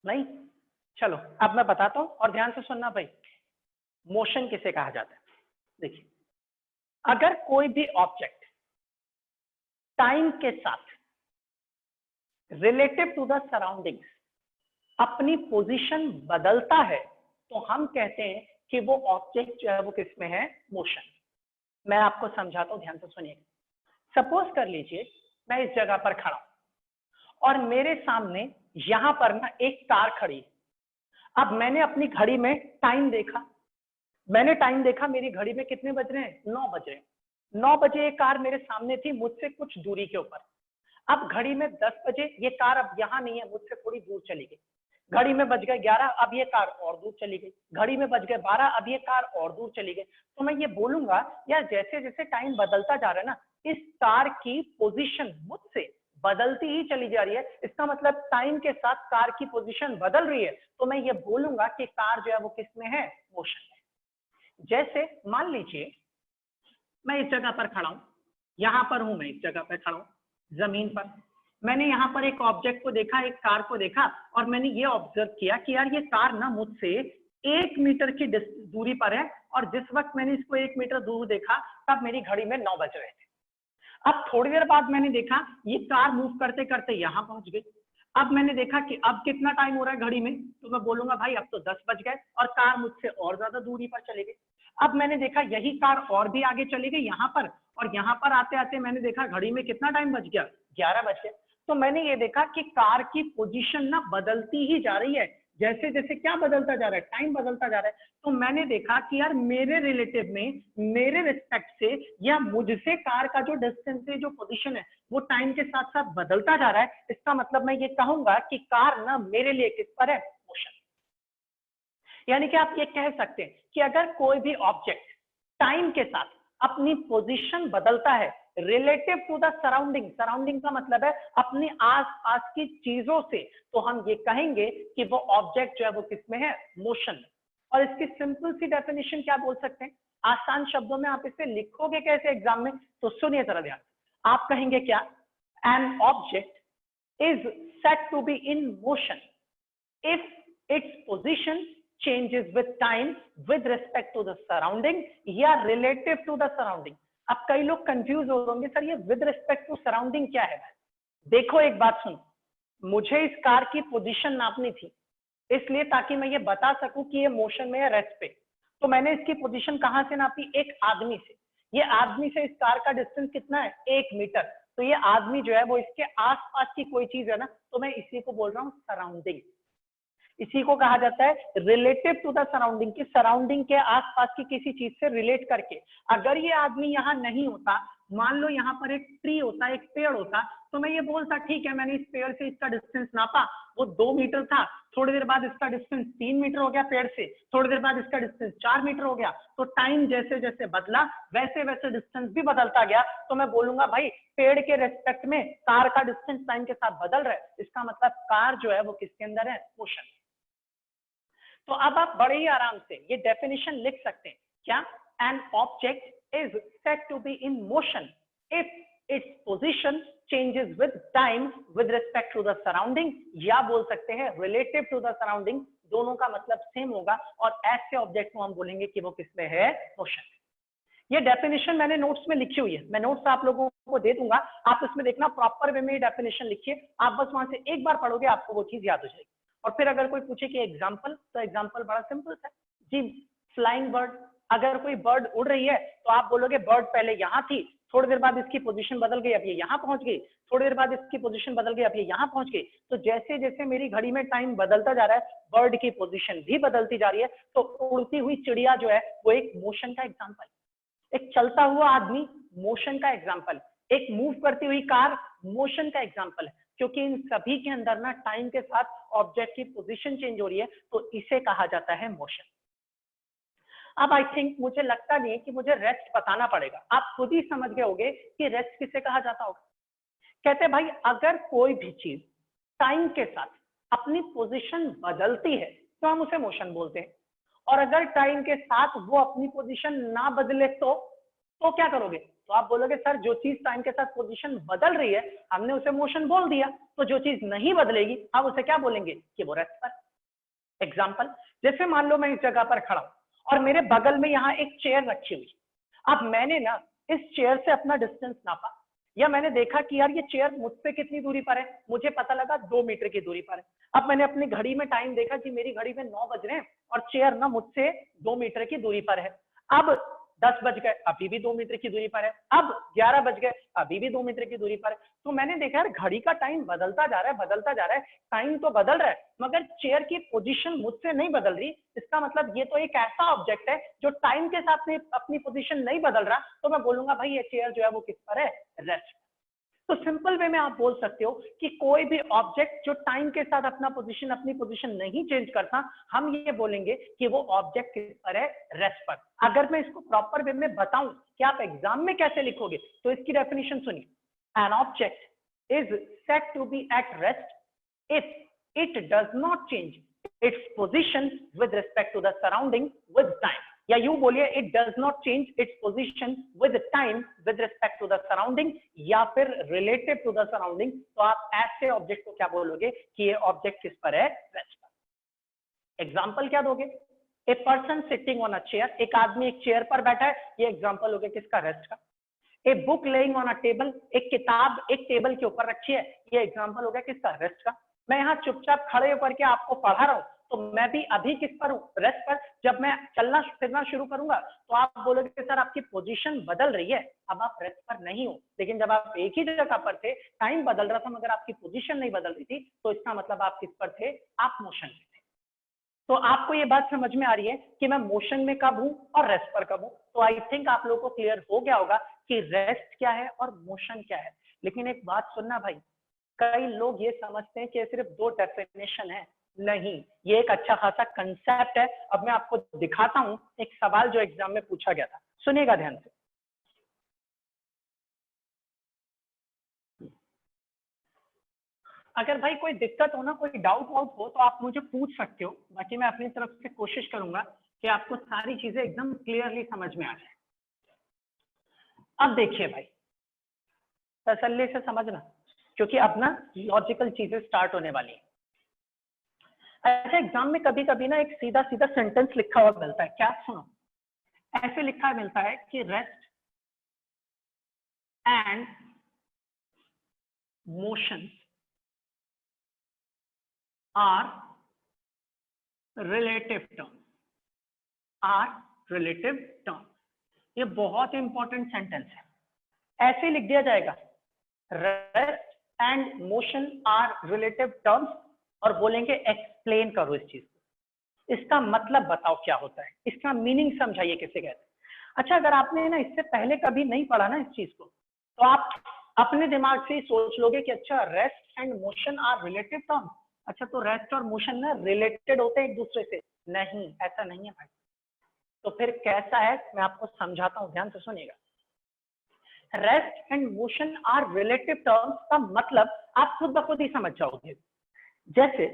नहीं? चलो अब मैं बताता हूं और ध्यान से सुनना भाई, मोशन किसे कहा जाता है। देखिए, अगर कोई भी ऑब्जेक्ट टाइम के साथ रिलेटिव टू द सराउंडिंग्स अपनी पोजीशन बदलता है, तो हम कहते हैं कि वो ऑब्जेक्ट जो है वो किसमें है, मोशन। मैं आपको समझाता हूं, ध्यान से सुनिएगा। सपोज कर लीजिए मैं इस जगह पर खड़ा हूं और मेरे सामने यहां पर ना एक कार खड़ी है। अब मैंने अपनी घड़ी में टाइम देखा, मेरी घड़ी में कितने बज रहे हैं, 9 बज रहे हैं। 9 बजे ये कार मेरे सामने थी, मुझसे कुछ दूरी के ऊपर। अब घड़ी में 10 बजे ये कार अब यहाँ नहीं है, मुझसे थोड़ी दूर चली गई। घड़ी में बज गए 11, अब ये कार और दूर चली गई। घड़ी में बज गए 12, अब ये कार और दूर चली गई। तो मैं ये बोलूंगा यार, जैसे जैसे टाइम बदलता जा रहा है ना, इस कार की पोजीशन मुझसे बदलती ही चली जा रही है। इसका मतलब टाइम के साथ कार की पोजीशन बदल रही है। तो मैं ये बोलूंगा कि कार जो है वो किसमें है, मोशन में। जैसे मान लीजिए मैं इस जगह पर खड़ा हूं, यहां पर हूं, मैं इस जगह पर खड़ा हूं जमीन पर। मैंने यहाँ पर एक ऑब्जेक्ट को देखा, एक कार को देखा, और मैंने ये ऑब्जर्व किया कि यार ये कार ना मुझसे 1 मीटर की दूरी पर है, और जिस वक्त मैंने इसको 1 मीटर दूर देखा तब मेरी घड़ी में 9 बज रहे थे। अब थोड़ी देर बाद मैंने देखा ये कार मूव करते करते यहाँ पहुंच गई। अब मैंने देखा कि अब कितना टाइम हो रहा है घड़ी में, तो मैं बोलूंगा भाई अब तो 10 बज गए, और कार मुझसे और ज्यादा दूरी पर चली गई। अब मैंने देखा यही कार और भी आगे चली गई यहाँ पर, और यहाँ पर आते आते मैंने देखा घड़ी में कितना टाइम बच गया, 11 बज गए। तो मैंने ये देखा कि कार की पोजीशन ना बदलती ही जा रही है, जैसे जैसे क्या बदलता जा रहा है, टाइम बदलता जा रहा है। तो मैंने देखा कि यार मेरे रिलेटिव में, मेरे रिस्पेक्ट से या मुझसे कार का जो डिस्टेंस है, जो पोजीशन है, वो टाइम के साथ साथ बदलता जा रहा है। इसका मतलब मैं ये कहूंगा कि कार ना मेरे लिए किस पर है, मोशन। यानी कि आप ये कह सकते हैं कि अगर कोई भी ऑब्जेक्ट टाइम के साथ अपनी पोजीशन बदलता है relative to the surrounding, surrounding का मतलब है अपनी आसपास की चीजों से, तो हम ये कहेंगे कि वो ऑब्जेक्ट जो है वो किसमें है, मोशन। और इसकी सिंपल सी डेफिनेशन क्या बोल सकते हैं, आसान शब्दों में आप इसे लिखोगे कैसे एग्जाम में, तो सुनिए जरा ध्यान। आप कहेंगे क्या, an object is set to be in motion if its position changes with time with respect to the surrounding या relative to the surrounding। अब कई लोग कंफ्यूज हो होंगे, सर ये with respect to surrounding क्या है। देखो एक बात सुनो, मुझे इस कार की पोजीशन नापनी थी, इसलिए ताकि मैं ये बता सकूं कि ये मोशन में है, रेस्ट पे। तो मैंने इसकी पोजीशन कहां से नापी, एक आदमी से। ये आदमी से इस कार का डिस्टेंस कितना है, 1 मीटर। तो ये आदमी जो है वो इसके आसपास की कोई चीज है ना, तो मैं इसी को बोल रहा हूँ सराउंडिंग। इसी को कहा जाता है रिलेटिव टू द सराउंडिंग, की सराउंडिंग के आसपास की किसी चीज से रिलेट करके। अगर ये आदमी यहाँ नहीं होता, मान लो यहाँ पर एक ट्री होता, एक पेड़ होता, तो मैं ये बोलता ठीक है मैंने इस पेड़ से इसका डिस्टेंस नापा, वो 2 मीटर था। थोड़ी देर बाद इसका डिस्टेंस 3 मीटर हो गया पेड़ से, थोड़ी देर बाद इसका डिस्टेंस 4 मीटर हो गया। तो टाइम जैसे जैसे बदला वैसे वैसे डिस्टेंस भी बदलता गया। तो मैं बोलूंगा भाई पेड़ के रेस्पेक्ट में कार का डिस्टेंस टाइम के साथ बदल रहा है, इसका मतलब कार जो है वो किसके अंदर है, मोशन। तो अब आप बड़े ही आराम से ये डेफिनेशन लिख सकते हैं, क्या, an object is set to be in motion if its position changes with time with respect to the surrounding, या बोल सकते हैं रिलेटिव टू द सराउंडिंग। दोनों का मतलब सेम होगा, और ऐसे ऑब्जेक्ट को हम बोलेंगे कि वो किसमें है, मोशन। ये डेफिनेशन मैंने नोट्स में लिखी हुई है, मैं नोट्स आप लोगों को दे दूंगा, आप उसमें देखना प्रॉपर वे में डेफिनेशन लिखिए। आप बस वहां से एक बार पढ़ोगे आपको वो चीज याद हो जाएगी। और फिर अगर कोई पूछे कि एग्जाम्पल, तो एग्जाम्पल बड़ा सिंपल है जी, फ्लाइंग बर्ड। अगर कोई बर्ड उड़ रही है तो आप बोलोगे बर्ड पहले यहाँ थी, थोड़ी देर बाद इसकी पोजीशन बदल गई, अब ये यहाँ पहुंच गई, थोड़ी देर बाद इसकी पोजीशन बदल गई, अब ये यहाँ पहुंच गई। तो जैसे जैसे मेरी घड़ी में टाइम बदलता जा रहा है, बर्ड की पोजीशन भी बदलती जा रही है। तो उड़ती हुई चिड़िया जो है वो एक मोशन का एग्जाम्पल, एक चलता हुआ आदमी मोशन का एग्जाम्पल, एक मूव करती हुई कार मोशन का एग्जाम्पल है। क्योंकि इन सभी के अंदर ना टाइम के साथ ऑब्जेक्ट की पोजीशन चेंज हो रही है, तो इसे कहा जाता है मोशन। अब आई थिंक मुझे लगता नहीं है कि मुझे रेस्ट बताना पड़ेगा, आप खुद ही समझ गए होंगे कि रेस्ट किसे कहा जाता होगा। कहते हैं भाई अगर कोई भी चीज टाइम के साथ अपनी पोजीशन बदलती है तो हम उसे मोशन बोलते हैं, और अगर टाइम के साथ वो अपनी पोजीशन ना बदले तो क्या करोगे? तो आप बोलोगे सर जो चीज टाइम के साथ पोजीशन बदल रही है हमने उसे मोशन बोल दिया, तो जो चीज नहीं बदलेगी आप उसे क्या बोलेंगे कि वो रेस्ट पर। एग्जाम्पल, जैसे मान लो मैं इस जगह पर खड़ा हूं और मेरे बगल में यहाँ एक चेयर रखी हुई, अब मैंने ना इस चेयर से अपना डिस्टेंस नापा, या मैंने देखा कि यार ये चेयर मुझसे कितनी दूरी पर है, मुझे पता लगा 2 मीटर की दूरी पर है। अब मैंने अपनी घड़ी में टाइम देखा कि मेरी घड़ी में 9 बज रहे हैं और चेयर ना मुझसे 2 मीटर की दूरी पर है। अब 10 बज गए, अभी भी 2 मीटर की दूरी पर है। अब 11 बज गए, अभी भी 2 मीटर की दूरी पर है। तो मैंने देखा यार घड़ी का टाइम बदलता जा रहा है, बदलता जा रहा है, टाइम तो बदल रहा है मगर चेयर की पोजीशन मुझसे नहीं बदल रही। इसका मतलब ये तो एक ऐसा ऑब्जेक्ट है जो टाइम के साथ में अपनी पोजीशन नहीं बदल रहा, तो मैं बोलूंगा भाई ये चेयर जो है वो किस पर है? रेस्ट। तो सिंपल वे में आप बोल सकते हो कि कोई भी ऑब्जेक्ट जो टाइम के साथ अपनी पोजीशन नहीं चेंज करता, हम ये बोलेंगे कि वो ऑब्जेक्ट किस पर है? रेस्ट पर। अगर मैं इसको प्रॉपर वे में बताऊं कि आप एग्जाम में कैसे लिखोगे, तो इसकी डेफिनेशन सुनिए। An object is said to be at rest if it does not change its position with respect to the surrounding with time, या यूं बोलिए it does not change its position with time with respect to the surrounding, या फिर relative to the surrounding. तो आप ऐसे object को क्या बोलोगे कि ये ऑब्जेक्ट किस पर है? रेस्ट पर। एग्जांपल क्या दोगे? A person sitting on a chair, एक आदमी एक चेयर पर बैठा है, ये एग्जांपल हो गया किसका? रेस्ट का। A book laying on a table, एक किताब एक टेबल के ऊपर रखी है, ये एग्जांपल हो गया किसका? रेस्ट का। मैं यहाँ चुपचाप खड़े होकर के आपको पढ़ा रहा हूँ, तो मैं भी अभी किस पर हूँ? रेस्ट पर। जब मैं चलना फिरना शुरू करूंगा तो आप बोलोगे कि सर आपकी पोजीशन बदल रही है, अब आप रेस्ट पर नहीं हो। लेकिन जब आप एक ही जगह पर थे, टाइम बदल रहा था मगर आपकी पोजीशन नहीं बदल रही थी, तो इसका मतलब आप किस पर थे? आप मोशन में थे। तो आपको ये बात समझ में आ रही है कि मैं मोशन में कब हूं और रेस्ट पर कब हूं। तो आई थिंक आप लोगों को क्लियर हो गया होगा कि रेस्ट क्या है और मोशन क्या है। लेकिन एक बात सुनना भाई, कई लोग ये समझते हैं कि सिर्फ 2 डेफिनेशन है, नहीं, ये एक अच्छा खासा कंसेप्ट है। अब मैं आपको दिखाता हूं एक सवाल जो एग्जाम में पूछा गया था, सुनिएगा ध्यान से। अगर भाई कोई दिक्कत हो ना, कोई डाउट वाउट हो, तो आप मुझे पूछ सकते हो, बाकी मैं अपनी तरफ से कोशिश करूंगा कि आपको सारी चीजें एकदम क्लियरली समझ में आ जाए। अब देखिए भाई, तसल्ली से समझना, क्योंकि अब ना लॉजिकल चीजें स्टार्ट होने वाली है। अच्छा, एग्जाम में कभी कभी ना एक सीधा सीधा सेंटेंस लिखा हुआ मिलता है, क्या? सुनो, ऐसे लिखा मिलता है कि rest and motion are relative term, are relative term. ये बहुत इंपॉर्टेंट सेंटेंस है, ऐसे लिख दिया जाएगा, rest and motion are relative terms, और बोलेंगे एक्सप्लेन करो इस चीज को, इसका मतलब बताओ क्या होता है, इसका मीनिंग समझाइए किसे कहते हैं। अच्छा, अगर आपने ना इससे पहले कभी नहीं पढ़ा ना इस चीज को, तो आप अपने दिमाग से ही सोच लोगे कि अच्छा rest and motion are relative terms, अच्छा तो रेस्ट और मोशन ना रिलेटेड होते हैं एक दूसरे से? नहीं, ऐसा नहीं है भाई। तो फिर कैसा है, मैं आपको समझाता हूं, ध्यान से सुनिएगा। Rest and motion are relative terms का मतलब आप खुद ब खुद ही समझ जाओगे। जैसे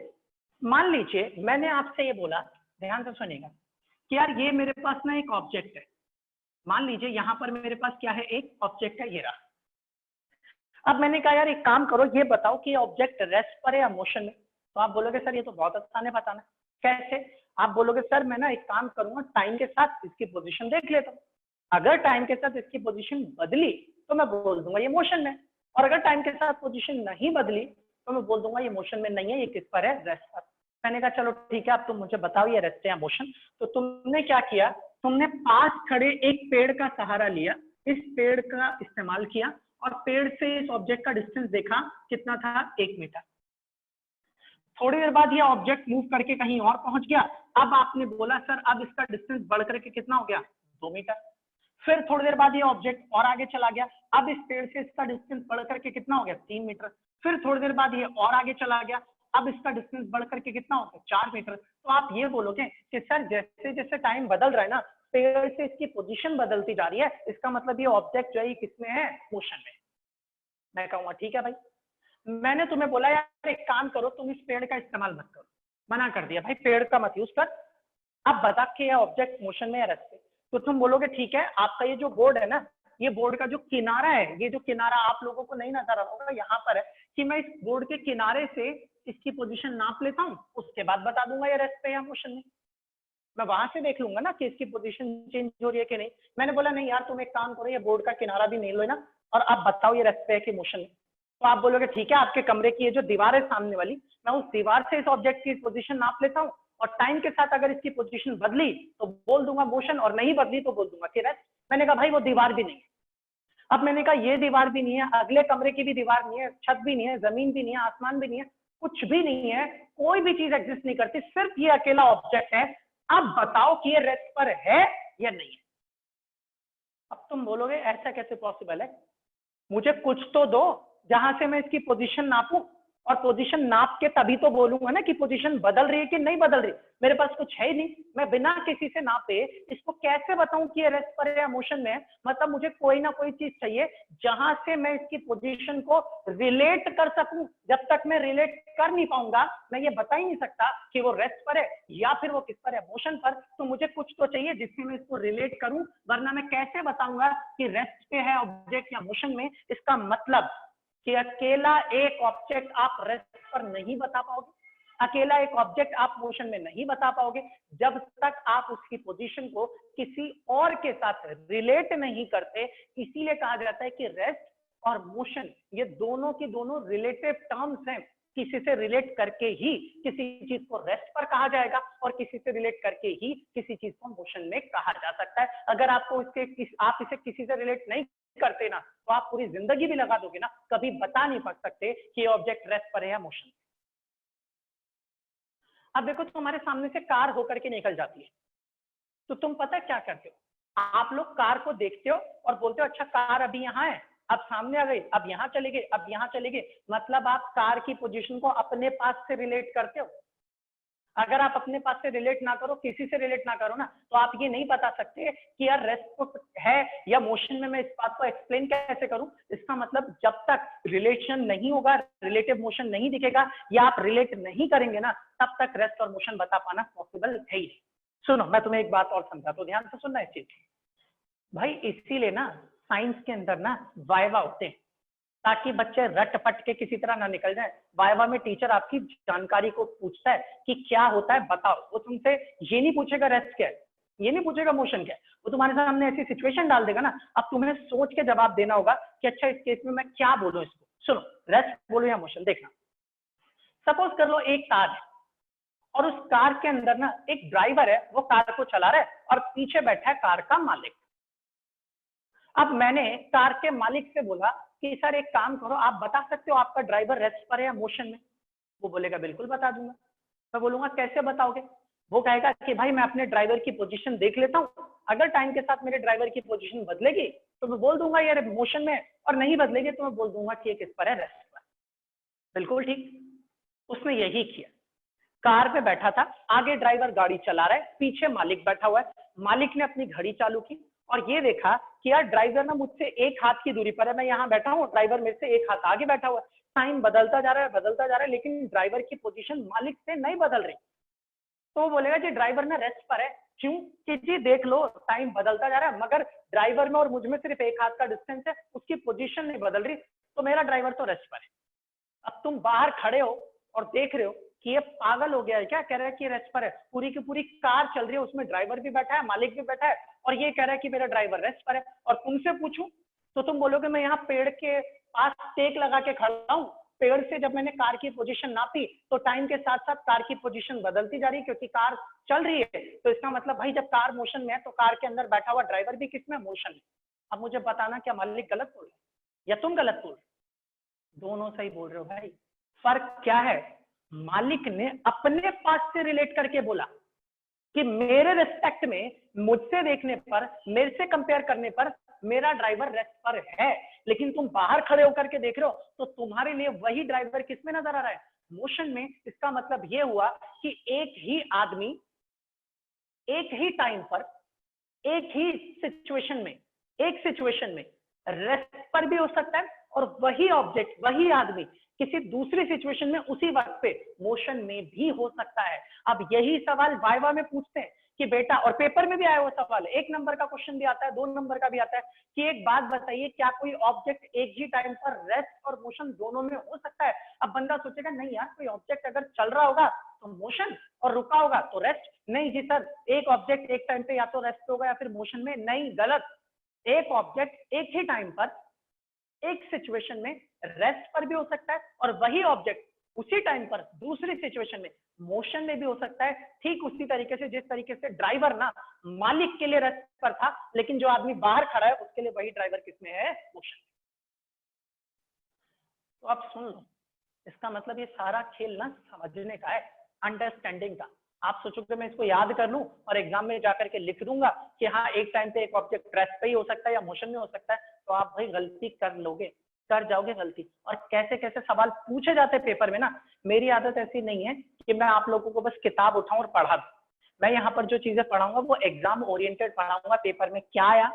मान लीजिए मैंने आपसे ये बोला, ध्यान से सुनिएगा, कि यार ये मेरे पास ना एक ऑब्जेक्ट है, मान लीजिए यहां पर मेरे पास क्या है? एक ऑब्जेक्ट है, ये रहा। अब मैंने कहा यार एक काम करो, ये बताओ कि ये ऑब्जेक्ट रेस्ट पर है या मोशन में? तो आप बोलोगे सर ये तो बहुत आसान है बताना। कैसे? आप बोलोगे सर मैं ना एक काम करूंगा, टाइम के साथ इसकी पोजीशन देख लेता हूँ, अगर टाइम के साथ इसकी पोजीशन बदली तो मैं बोल दूंगा ये मोशन में, और अगर टाइम के साथ पोजीशन नहीं बदली तो मैं बोल दूंगा ये मोशन में नहीं है, ये किस पर है? रेस्ट पर। मैंने कहा चलो ठीक है, अब तुम मुझे बताओ ये रेस्ट है या मोशन। तो तुमने क्या किया, तुमने पास खड़े एक पेड़ का सहारा लिया, इस पेड़ का इस्तेमाल किया और पेड़ से इस ऑब्जेक्ट का डिस्टेंस देखा, कितना था? 1 मीटर। थोड़ी देर बाद ये ऑब्जेक्ट मूव करके कहीं और पहुंच गया, अब आपने बोला सर अब इसका डिस्टेंस बढ़ करके कितना हो गया? 2 मीटर। फिर थोड़ी देर बाद ये ऑब्जेक्ट और आगे चला गया, अब इस पेड़ से इसका डिस्टेंस बढ़ करके कितना हो गया 3 मीटर। फिर थोड़ी देर बाद ये और आगे चला गया, अब इसका डिस्टेंस बढ़ करके कितना हो गया 4 मीटर। तो आप ये बोलोगे कि सर जैसे जैसे टाइम बदल रहा है ना, पेड़ से इसकी पोजीशन बदलती जा रही है, इसका मतलब ये ऑब्जेक्ट जो है किसमें है, मोशन में। मैं कहूंगा ठीक है भाई, मैंने तुम्हें बोला यार एक काम करो, तुम इस पेड़ का इस्तेमाल मत करो, मना कर दिया भाई पेड़ का मत यूज कर, अब बता के ऑब्जेक्ट मोशन में या रेस्ट पे। तो तुम बोलोगे ठीक है, आपका ये जो बोर्ड है ना, ये बोर्ड का जो किनारा है, ये जो किनारा आप लोगों को नहीं नजर आ रहा होगा यहाँ पर है, कि मैं इस बोर्ड के किनारे से इसकी पोजीशन नाप लेता हूँ, उसके बाद बता दूंगा ये रेस्ट पे या मोशन में। मैं वहां से देख लूंगा ना कि इसकी पोजीशन चेंज हो रही है कि नहीं। मैंने बोला नहीं यार तुम एक काम करो, ये बोर्ड का किनारा भी नहीं लो ना, और आप बताओ ये रेस्ट पे है कि मोशन में। तो आप बोलोगे ठीक है, आपके कमरे की ये जो दीवार है सामने वाली, मैं उस दीवार से इस ऑब्जेक्ट की पोजीशन नाप लेता हूँ, और टाइम के साथ अगर इसकी पोजीशन बदली तो बोल दूंगा मोशन, और नहीं बदली तो बोल दूंगा कि रेस्ट। मैंने कहा भाई वो दीवार भी नहीं है। अब मैंने कहा ये दीवार भी नहीं है, अगले कमरे की भी दीवार नहीं है, छत भी नहीं है, जमीन भी नहीं है, आसमान भी नहीं है, कुछ भी नहीं है, कोई भी चीज एग्जिस्ट नहीं करती, सिर्फ ये अकेला ऑब्जेक्ट है। अब बताओ कि ये रेस्ट पर है या नहीं है। अब तुम बोलोगे ऐसा कैसे पॉसिबल है, मुझे कुछ तो दो जहां से मैं इसकी पोजीशन नापूं, और पोजीशन नाप के तभी तो बोलूंगा ना कि पोजीशन बदल रही है कि नहीं बदल रही। मेरे पास कुछ है ही नहीं, मैं बिना किसी से नापे इसको कैसे बताऊं कि ये रेस्ट पर है या मोशन में है। मतलब मुझे कोई ना कोई चीज चाहिए जहां से मैं इसकी पोजीशन को रिलेट कर सकूं। जब तक मैं रिलेट कर नहीं पाऊंगा, मैं ये बता ही नहीं सकता कि वो रेस्ट पर है या फिर वो किस पर है, मोशन पर। तो मुझे कुछ तो चाहिए जिससे मैं इसको रिलेट करूं, वरना मैं कैसे बताऊंगा कि रेस्ट पे है ऑब्जेक्ट या मोशन में। इसका मतलब कि अकेला एक ऑब्जेक्ट आप रेस्ट पर नहीं बता पाओगे, अकेला एक ऑब्जेक्ट आप मोशन में नहीं बता पाओगे, जब तक आप उसकी पोजीशन को किसी और के साथ रिलेट नहीं करते। इसीलिए कहा जाता है कि रेस्ट और मोशन ये दोनों की दोनों रिलेटिव टर्म्स हैं। किसी से रिलेट करके ही किसी चीज को रेस्ट पर कहा जाएगा, और किसी से रिलेट करके ही किसी चीज को मोशन में कहा जा सकता है। अगर आपको आप इसे किसी से रिलेट नहीं करते ना, तो आप पूरी जिंदगी भी लगा दोगे ना, कभी बता नहीं पा सकते कि ये ऑब्जेक्ट रेस्ट पर है या मोशन। अब देखो तुम्हारे सामने से कार होकर के निकल जाती है, तो तुम पता क्या करते हो, आप लोग कार को देखते हो और बोलते हो अच्छा कार अभी यहाँ है, अब सामने आ गई, अब यहाँ चले गए, अब यहाँ चले गए। मतलब आप कार की पोजीशन को अपने पास से रिलेट करते हो। अगर आप अपने पास से रिलेट ना करो, किसी से रिलेट ना करो ना, तो आप ये नहीं बता सकते कि यार रेस्ट है या मोशन में। मैं इस बात को एक्सप्लेन कैसे करूं। इसका मतलब जब तक रिलेशन नहीं होगा, रिलेटिव मोशन नहीं दिखेगा, या आप रिलेट नहीं करेंगे ना, तब तक रेस्ट और मोशन बता पाना पॉसिबल है ही। सुनो मैं तुम्हें एक बात और समझा, तो ध्यान से सुनना इस चीज भाई। इसीलिए ना साइंस के अंदर ना वाइवा होते हैं, ताकि बच्चे रट पट के किसी तरह ना निकल जाए। वाइवा में टीचर आपकी जानकारी को पूछता है कि क्या होता है बताओ। वो तुमसे ये नहीं पूछेगा रेस्ट क्या है, ये नहीं पूछेगा मोशन क्या है, वो तुम्हारे सामने ऐसी सिचुएशन डाल देगा ना, अब तुम्हें सोच के जवाब देना होगा कि अच्छा इस केस में मैं क्या बोलूं इसको। सुनो, रेस्ट बोलो या मोशन, देखना। सपोज कर लो एक कार है, और उस कार के अंदर ना एक ड्राइवर है, वो कार को चला रहा है, और पीछे बैठा है कार का मालिक। अब मैंने कार के मालिक से बोला कि सर एक काम करो, आप बता सकते हो आपका ड्राइवर रेस्ट पर है या मोशन में। वो बोलेगा बिल्कुल बता दूंगा। मैं बोलूंगा कैसे बताओगे। वो कहेगा कि भाई मैं अपने ड्राइवर की पोजीशन देख लेता हूँ, अगर टाइम के साथ मेरे ड्राइवर की पोजीशन बदलेगी तो मैं बोल दूंगा यार मोशन में, और नहीं बदलेगी तो मैं बोल दूंगा कि किस पर है, रेस्ट पर। बिल्कुल ठीक, उसने यही किया। कार पे बैठा था, आगे ड्राइवर गाड़ी चला रहा है, पीछे मालिक बैठा हुआ है। मालिक ने अपनी घड़ी चालू की और ये देखा कि यार ड्राइवर ना मुझसे एक हाथ की दूरी पर है, मैं यहाँ बैठा हूँ, ड्राइवर मेरे से एक हाथ आगे बैठा हुआ है। टाइम बदलता जा रहा है, बदलता जा रहा है, लेकिन ड्राइवर की पोजीशन मालिक से नहीं बदल रही। तो वो बोलेगा जी ड्राइवर ना रेस्ट पर है। क्यों कि जी देख लो टाइम बदलता जा रहा है, मगर ड्राइवर में और मुझ में सिर्फ एक हाथ का डिस्टेंस है, उसकी पोजीशन नहीं बदल रही, तो मेरा ड्राइवर तो रेस्ट पर है। अब तुम बाहर खड़े हो और देख रहे हो कि ये पागल हो गया है क्या, कह रहा है कि रेस्ट पर है। पूरी की पूरी कार चल रही है, उसमें ड्राइवर भी बैठा है, मालिक भी बैठा है, और ये कह रहा है कि मेरा ड्राइवर रेस्ट पर है। और तुमसे पूछूं तो तुम बोलोगे मैं यहाँ पेड़ के पास टेक लगा के खड़ा हूँ, पेड़ से जब मैंने कार की पोजीशन नापी तो टाइम के साथ साथ कार की पोजीशन बदलती जा रही है, क्योंकि कार चल रही है। तो इसका मतलब भाई जब कार मोशन में है तो कार के अंदर बैठा हुआ ड्राइवर भी किसमें, मोशन में। अब मुझे बताना क्या मालिक गलत बोल रहे या तुम गलत बोल रहे? दोनों सही बोल रहे हो भाई। फर्क क्या है, मालिक ने अपने पास से रिलेट करके बोला, कि मेरे रिस्पेक्ट में, मुझसे देखने पर, मेरे से कंपेयर करने पर मेरा ड्राइवर रेस्ट पर है, लेकिन तुम बाहर खड़े होकर के देख रहे हो तो तुम्हारे लिए वही ड्राइवर किस में नजर आ रहा है? मोशन में। इसका मतलब ये हुआ कि एक ही आदमी एक ही टाइम पर, एक ही सिचुएशन में रेस्ट पर भी हो सकता है, और वही ऑब्जेक्ट, वही आदमी किसी दूसरी सिचुएशन में उसी वक्त पे मोशन में भी हो सकता है। अब यही सवाल वाइवा में पूछते हैं कि बेटा, और पेपर में भी आया हुआ सवाल है, 1 नंबर का क्वेश्चन भी आता है, 2 नंबर का भी आता है, कि एक बात बताइए, क्या कोई ऑब्जेक्ट एक ही टाइम पर रेस्ट और मोशन दोनों में हो सकता है? अब बंदा सोचेगा नहीं यार, कोई ऑब्जेक्ट अगर चल रहा होगा तो मोशन, और रुका होगा तो रेस्ट। नहीं जी सर, एक ऑब्जेक्ट एक टाइम पे या तो रेस्ट होगा या फिर मोशन में। नहीं, गलत। एक ऑब्जेक्ट एक ही टाइम पर, एक सिचुएशन में रेस्ट पर भी हो सकता है, और वही ऑब्जेक्ट उसी टाइम पर दूसरी सिचुएशन में मोशन में भी हो सकता है। ठीक उसी तरीके से जिस तरीके से ड्राइवर ना मालिक के लिए रेस्ट पर था, लेकिन जो आदमी बाहर खड़ा है उसके लिए वही ड्राइवर किसमें है? मोशन। तो आप सुन लो, इसका मतलब ये सारा खेल ना समझने का है, अंडरस्टैंडिंग का। आप सोचोगे मैं इसको याद कर लूं और एग्जाम में जाकर के लिख दूंगा कि हाँ एक टाइम पे एक ऑब्जेक्ट रेस्ट पे ही हो सकता है या मोशन में हो सकता है, तो आप भाई गलती कर जाओगे गलती। और कैसे कैसे सवाल पूछे जाते हैं पेपर में ना। मेरी आदत ऐसी नहीं है कि मैं आप लोगों को बस किताब उठाऊं और पढ़ा दूं। मैं यहाँ पर जो चीजें पढ़ाऊंगा वो एग्जाम ओरिएंटेड पढ़ाऊंगा। पेपर में क्या आया,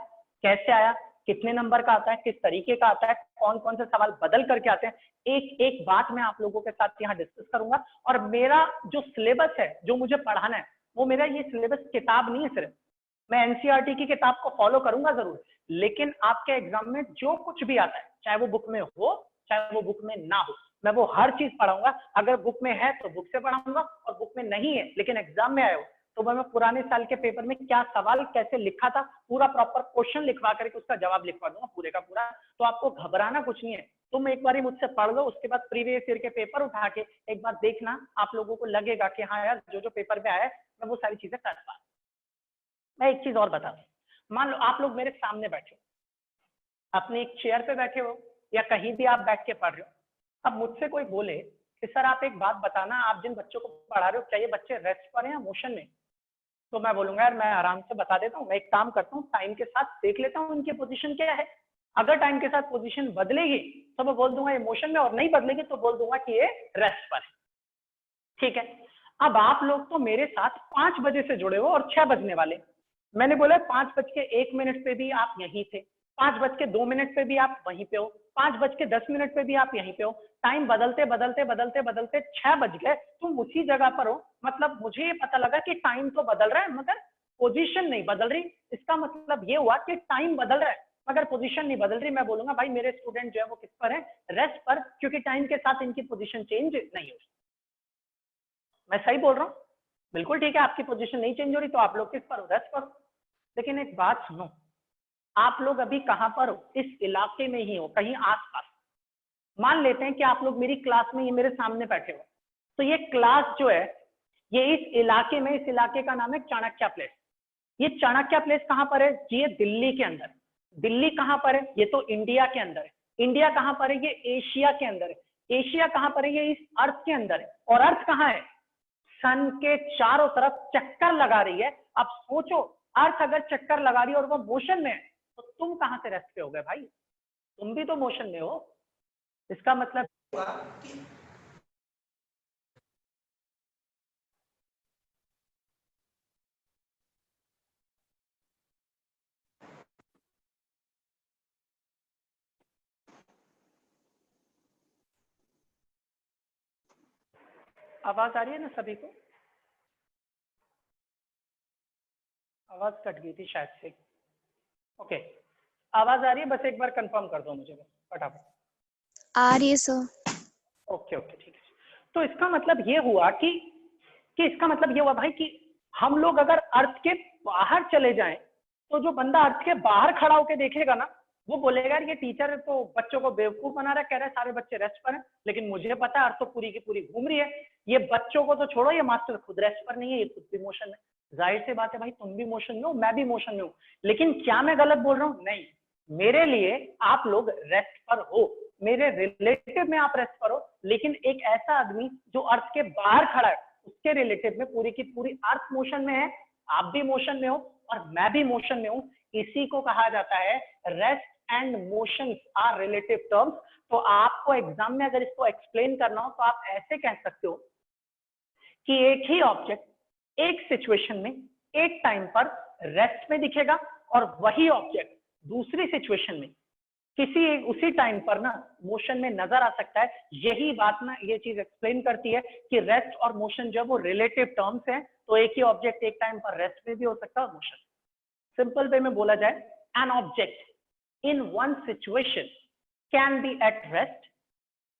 कैसे आया, कितने नंबर का आता है, किस तरीके का आता है, कौन कौन से सवाल बदल करके आते हैं, एक एक बात मैं आप लोगों के साथ यहाँ डिस्कस करूंगा। और मेरा जो सिलेबस है, जो मुझे पढ़ाना है, वो मेरा ये सिलेबस किताब नहीं है सिर्फ। मैं एनसीईआरटी की किताब को फॉलो करूंगा जरूर, लेकिन आपके एग्जाम में जो कुछ भी आता है, चाहे वो बुक में हो चाहे वो बुक में ना हो, मैं वो हर चीज पढ़ाऊंगा। अगर बुक में है तो बुक से पढ़ाऊंगा, और बुक में नहीं है लेकिन एग्जाम में आए हो तो मैं पुराने साल के पेपर में क्या सवाल कैसे लिखा था, पूरा प्रॉपर क्वेश्चन लिखवा करके उसका जवाब लिखवा दूंगा पूरे का पूरा। तो आपको घबराना कुछ नहीं है, तुम एक बार मुझसे पढ़ लो, उसके बाद प्रीवियस ईयर के पेपर उठा के एक बार देखना, आप लोगों को लगेगा कि हाँ यार जो जो पेपर में आया है मैं वो सारी चीजें कर पा। मैं एक चीज और बता दूं, मान लो आप लोग मेरे सामने बैठे हो, अपने एक चेयर पे बैठे हो या कहीं भी आप बैठ के पढ़ रहे हो। अब मुझसे कोई बोले कि सर आप एक बात बताना, आप जिन बच्चों को पढ़ा रहे हो क्या ये बच्चे रेस्ट पर हैं या मोशन में? तो मैं बोलूंगा यार मैं आराम से बता देता हूँ, मैं एक काम करता हूँ, टाइम के साथ देख लेता हूँ इनकी पोजीशन क्या है। अगर टाइम के साथ पोजीशन बदलेगी तो मैं बोल दूंगा ये मोशन में, और नहीं बदलेगी तो बोल दूंगा कि ये रेस्ट पर है। ठीक है, अब आप लोग तो मेरे साथ 5 बजे से जुड़े हो और 6 बजने वाले। मैंने बोला 5:01 पे भी आप यहीं थे, 5:02 पे भी आप वहीं पे हो, 5:10 पे भी आप यहीं पे हो। टाइम बदलते बदलते बदलते बदलते 6 बज गए, तुम उसी जगह पर हो। मतलब मुझे ये पता लगा कि टाइम तो बदल रहा है मगर पोजीशन नहीं बदल रही। इसका मतलब ये हुआ कि टाइम बदल रहा है मगर पोजीशन नहीं बदल रही। मैं बोलूंगा भाई मेरे स्टूडेंट जो है वो किस पर है? रेस्ट पर, क्योंकि टाइम के साथ इनकी पोजीशन चेंज नहीं हो रही। मैं सही बोल रहा हूँ? बिल्कुल ठीक है, आपकी पोजीशन नहीं चेंज हो रही तो आप लोग किस पर हो? रेस्ट पर हो। लेकिन एक बात सुनो, आप लोग अभी कहां पर हो? इस इलाके में ही हो, कहीं आसपास। मान लेते हैं कि आप लोग मेरी क्लास में, ये मेरे सामने बैठे हो, तो ये क्लास जो है ये इस इलाके में, इस इलाके का नाम है चाणक्य प्लेस। ये चाणक्य प्लेस कहां पर है जी? ये दिल्ली के अंदर। दिल्ली कहां पर है? ये तो इंडिया के अंदर है। इंडिया कहां पर है? ये एशिया के अंदर है। एशिया कहां पर है? ये इस अर्थ के अंदर है। और अर्थ कहां है? सन के चारों तरफ चक्कर लगा रही है। अब सोचो, अर्थ अगर चक्कर लगा रही है और वो मोशन में है तो तुम कहां से रेस्ट पे हो गए भाई? तुम भी तो मोशन में हो। इसका मतलब आवाज आ रही है ना सभी को? आवाज कट गई थी शायद से। ओके, आवाज आ रही है? बस एक बार कंफर्म कर दो मुझे, बस फटाफट। आ रही है सर। ओके ओके ठीक है। तो इसका मतलब ये हुआ कि इसका मतलब ये हुआ भाई कि हम लोग अगर अर्थ के बाहर चले जाएं तो जो बंदा अर्थ के बाहर खड़ा होकर देखेगा ना वो बोलेगा ये टीचर तो बच्चों को बेवकूफ बना रहा है, कह रहा है सारे बच्चे रेस्ट पर हैं, लेकिन मुझे पता है अर्थ तो पूरी की पूरी घूम रही है। ये बच्चों को तो छोड़ो, ये मास्टर खुद रेस्ट पर नहीं है, ये खुद भी मोशन में। जाहिर सी बात है भाई, तुम भी मोशन में हो, मैं भी मोशन में हूँ, लेकिन क्या मैं गलत बोल रहा हूँ? नहीं, मेरे लिए आप लोग रेस्ट पर हो, मेरे रिलेटिव में आप रेस्ट पर हो, लेकिन एक ऐसा आदमी जो अर्थ के बाहर खड़ा है उसके रिलेटिव में पूरी की पूरी अर्थ मोशन में है, आप भी मोशन में हो और मैं भी मोशन में हूँ, इसी को कहा जाता है rest and motions are relative terms. तो आपको एग्जाम में अगर इसको एक्सप्लेन करना हो तो आप ऐसे कह सकते हो कि एक ही ऑब्जेक्ट एक सिचुएशन में एक टाइम पर रेस्ट में दिखेगा और वही ऑब्जेक्ट दूसरी सिचुएशन में किसी एक उसी टाइम पर ना मोशन में नजर आ सकता है। यही बात ना ये चीज एक्सप्लेन करती है कि रेस्ट और मोशन जब वो रिलेटिव टर्म्स हैं तो एक ही ऑब्जेक्ट एक टाइम पर रेस्ट में भी हो सकता है और मोशन। सिंपल वे में बोला जाए, an object in one situation can be at rest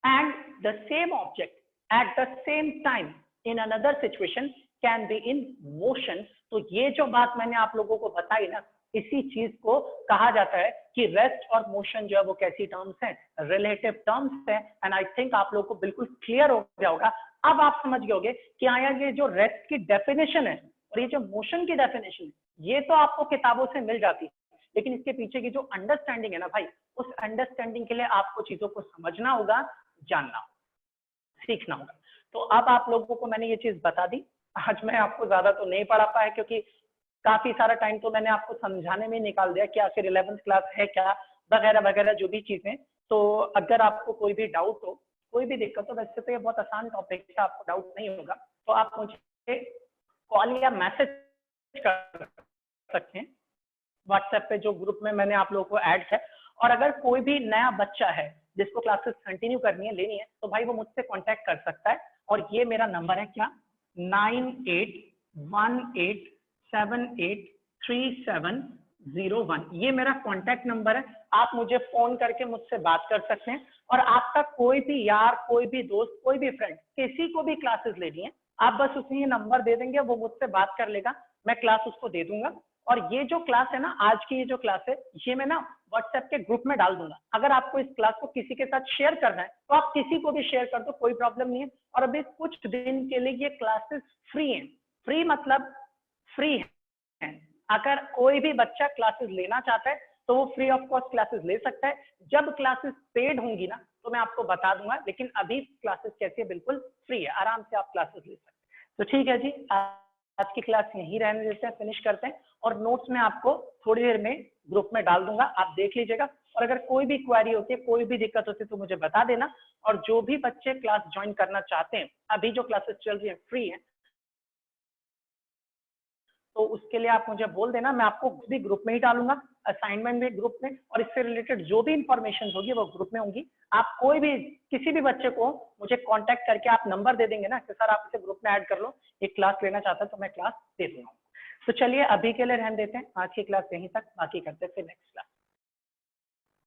and the same object at the same time in another situation can be in motion। तो ये जो बात मैंने आप लोगों को बताई ना, इसी चीज को कहा जाता है कि रेस्ट और मोशन जो है वो कैसी टर्म्स हैं, रिलेटिव टर्म्स हैं। एंड आई थिंक आप लोगों को बिल्कुल क्लियर हो गया होगा। अब आप समझ गए होंगे कि आया ये जो रेस्ट की डेफिनेशन है और ये जो मोशन की डेफिनेशन है, ये तो आपको किताबों से मिल जाती है, लेकिन इसके पीछे की जो अंडरस्टैंडिंग है ना भाई, उस अंडरस्टैंडिंग के लिए आपको चीजों को समझना होगा, जानना होगा, सीखना होगा। तो अब आप लोगों को मैंने ये चीज बता दी। आज मैं आपको ज्यादा तो नहीं पढ़ा पाया क्योंकि काफी सारा टाइम तो मैंने आपको समझाने में निकाल दिया कि आखिर 11th क्लास है क्या, वगैरह वगैरह जो भी चीजें। तो अगर आपको कोई भी डाउट हो, कोई भी दिक्कत हो, वैसे तो ये बहुत आसान टॉपिक है, आपको डाउट नहीं होगा, तो आप मुझे कॉल या मैसेज कर सकते हैं व्हाट्सएप पे, जो ग्रुप में मैंने आप लोगों को ऐड किया। और अगर कोई भी नया बच्चा है जिसको क्लासेस कंटिन्यू करनी है, लेनी है, तो भाई वो मुझसे कांटेक्ट कर सकता है। और ये मेरा नंबर है क्या, 9818783701, ये मेरा कांटेक्ट नंबर है। आप मुझे फोन करके मुझसे बात कर सकते हैं। और आपका कोई भी यार, कोई भी दोस्त, कोई भी फ्रेंड, किसी को भी क्लासेस लेनी है, आप बस उसे ये नंबर दे देंगे, वो मुझसे बात कर लेगा, मैं क्लास उसको दे दूंगा। और ये जो क्लास है ना, आज की ये जो क्लास है, ये मैं ना व्हाट्सएप के ग्रुप में डाल दूंगा। अगर आपको इस क्लास को किसी के साथ शेयर करना है तो आप किसी को भी शेयर कर दो, कोई प्रॉब्लम नहीं है। और अभी कुछ दिन के लिए ये क्लासेस फ्री हैं। फ्री मतलब फ्री है। अगर कोई भी बच्चा क्लासेस लेना चाहता है तो वो फ्री ऑफ कॉस्ट क्लासेस ले सकता है। जब क्लासेस पेड होंगी ना तो मैं आपको बता दूंगा, लेकिन अभी क्लासेस कैसे बिल्कुल फ्री है, आराम से आप क्लासेस ले सकते हैं। तो ठीक है जी, आज की क्लास यहीं रहने देते हैं, फिनिश करते हैं। और नोट्स में आपको थोड़ी देर में ग्रुप में डाल दूंगा, आप देख लीजिएगा। और अगर कोई भी क्वेरी होती है, कोई भी दिक्कत होती है तो मुझे बता देना। और जो भी बच्चे क्लास ज्वाइन करना चाहते हैं, अभी जो क्लासेस चल रही है फ्री है, तो उसके लिए आप मुझे बोल देना, मैं आपको भी ग्रुप में ही डालूंगा, असाइनमेंट भी ग्रुप में, और इससे रिलेटेड जो भी इंफॉर्मेशन होगी वो ग्रुप में होंगी। आप कोई भी किसी भी बच्चे को मुझे कांटेक्ट करके आप नंबर दे देंगे ना कि सर आप इसे ग्रुप में ऐड कर लो, एक क्लास लेना चाहता है, तो मैं क्लास दे दूंगा। तो चलिए अभी के लिए रहने देते हैं, आज की क्लास यहीं तक, बाकी करते हैं फिर नेक्स्ट क्लास।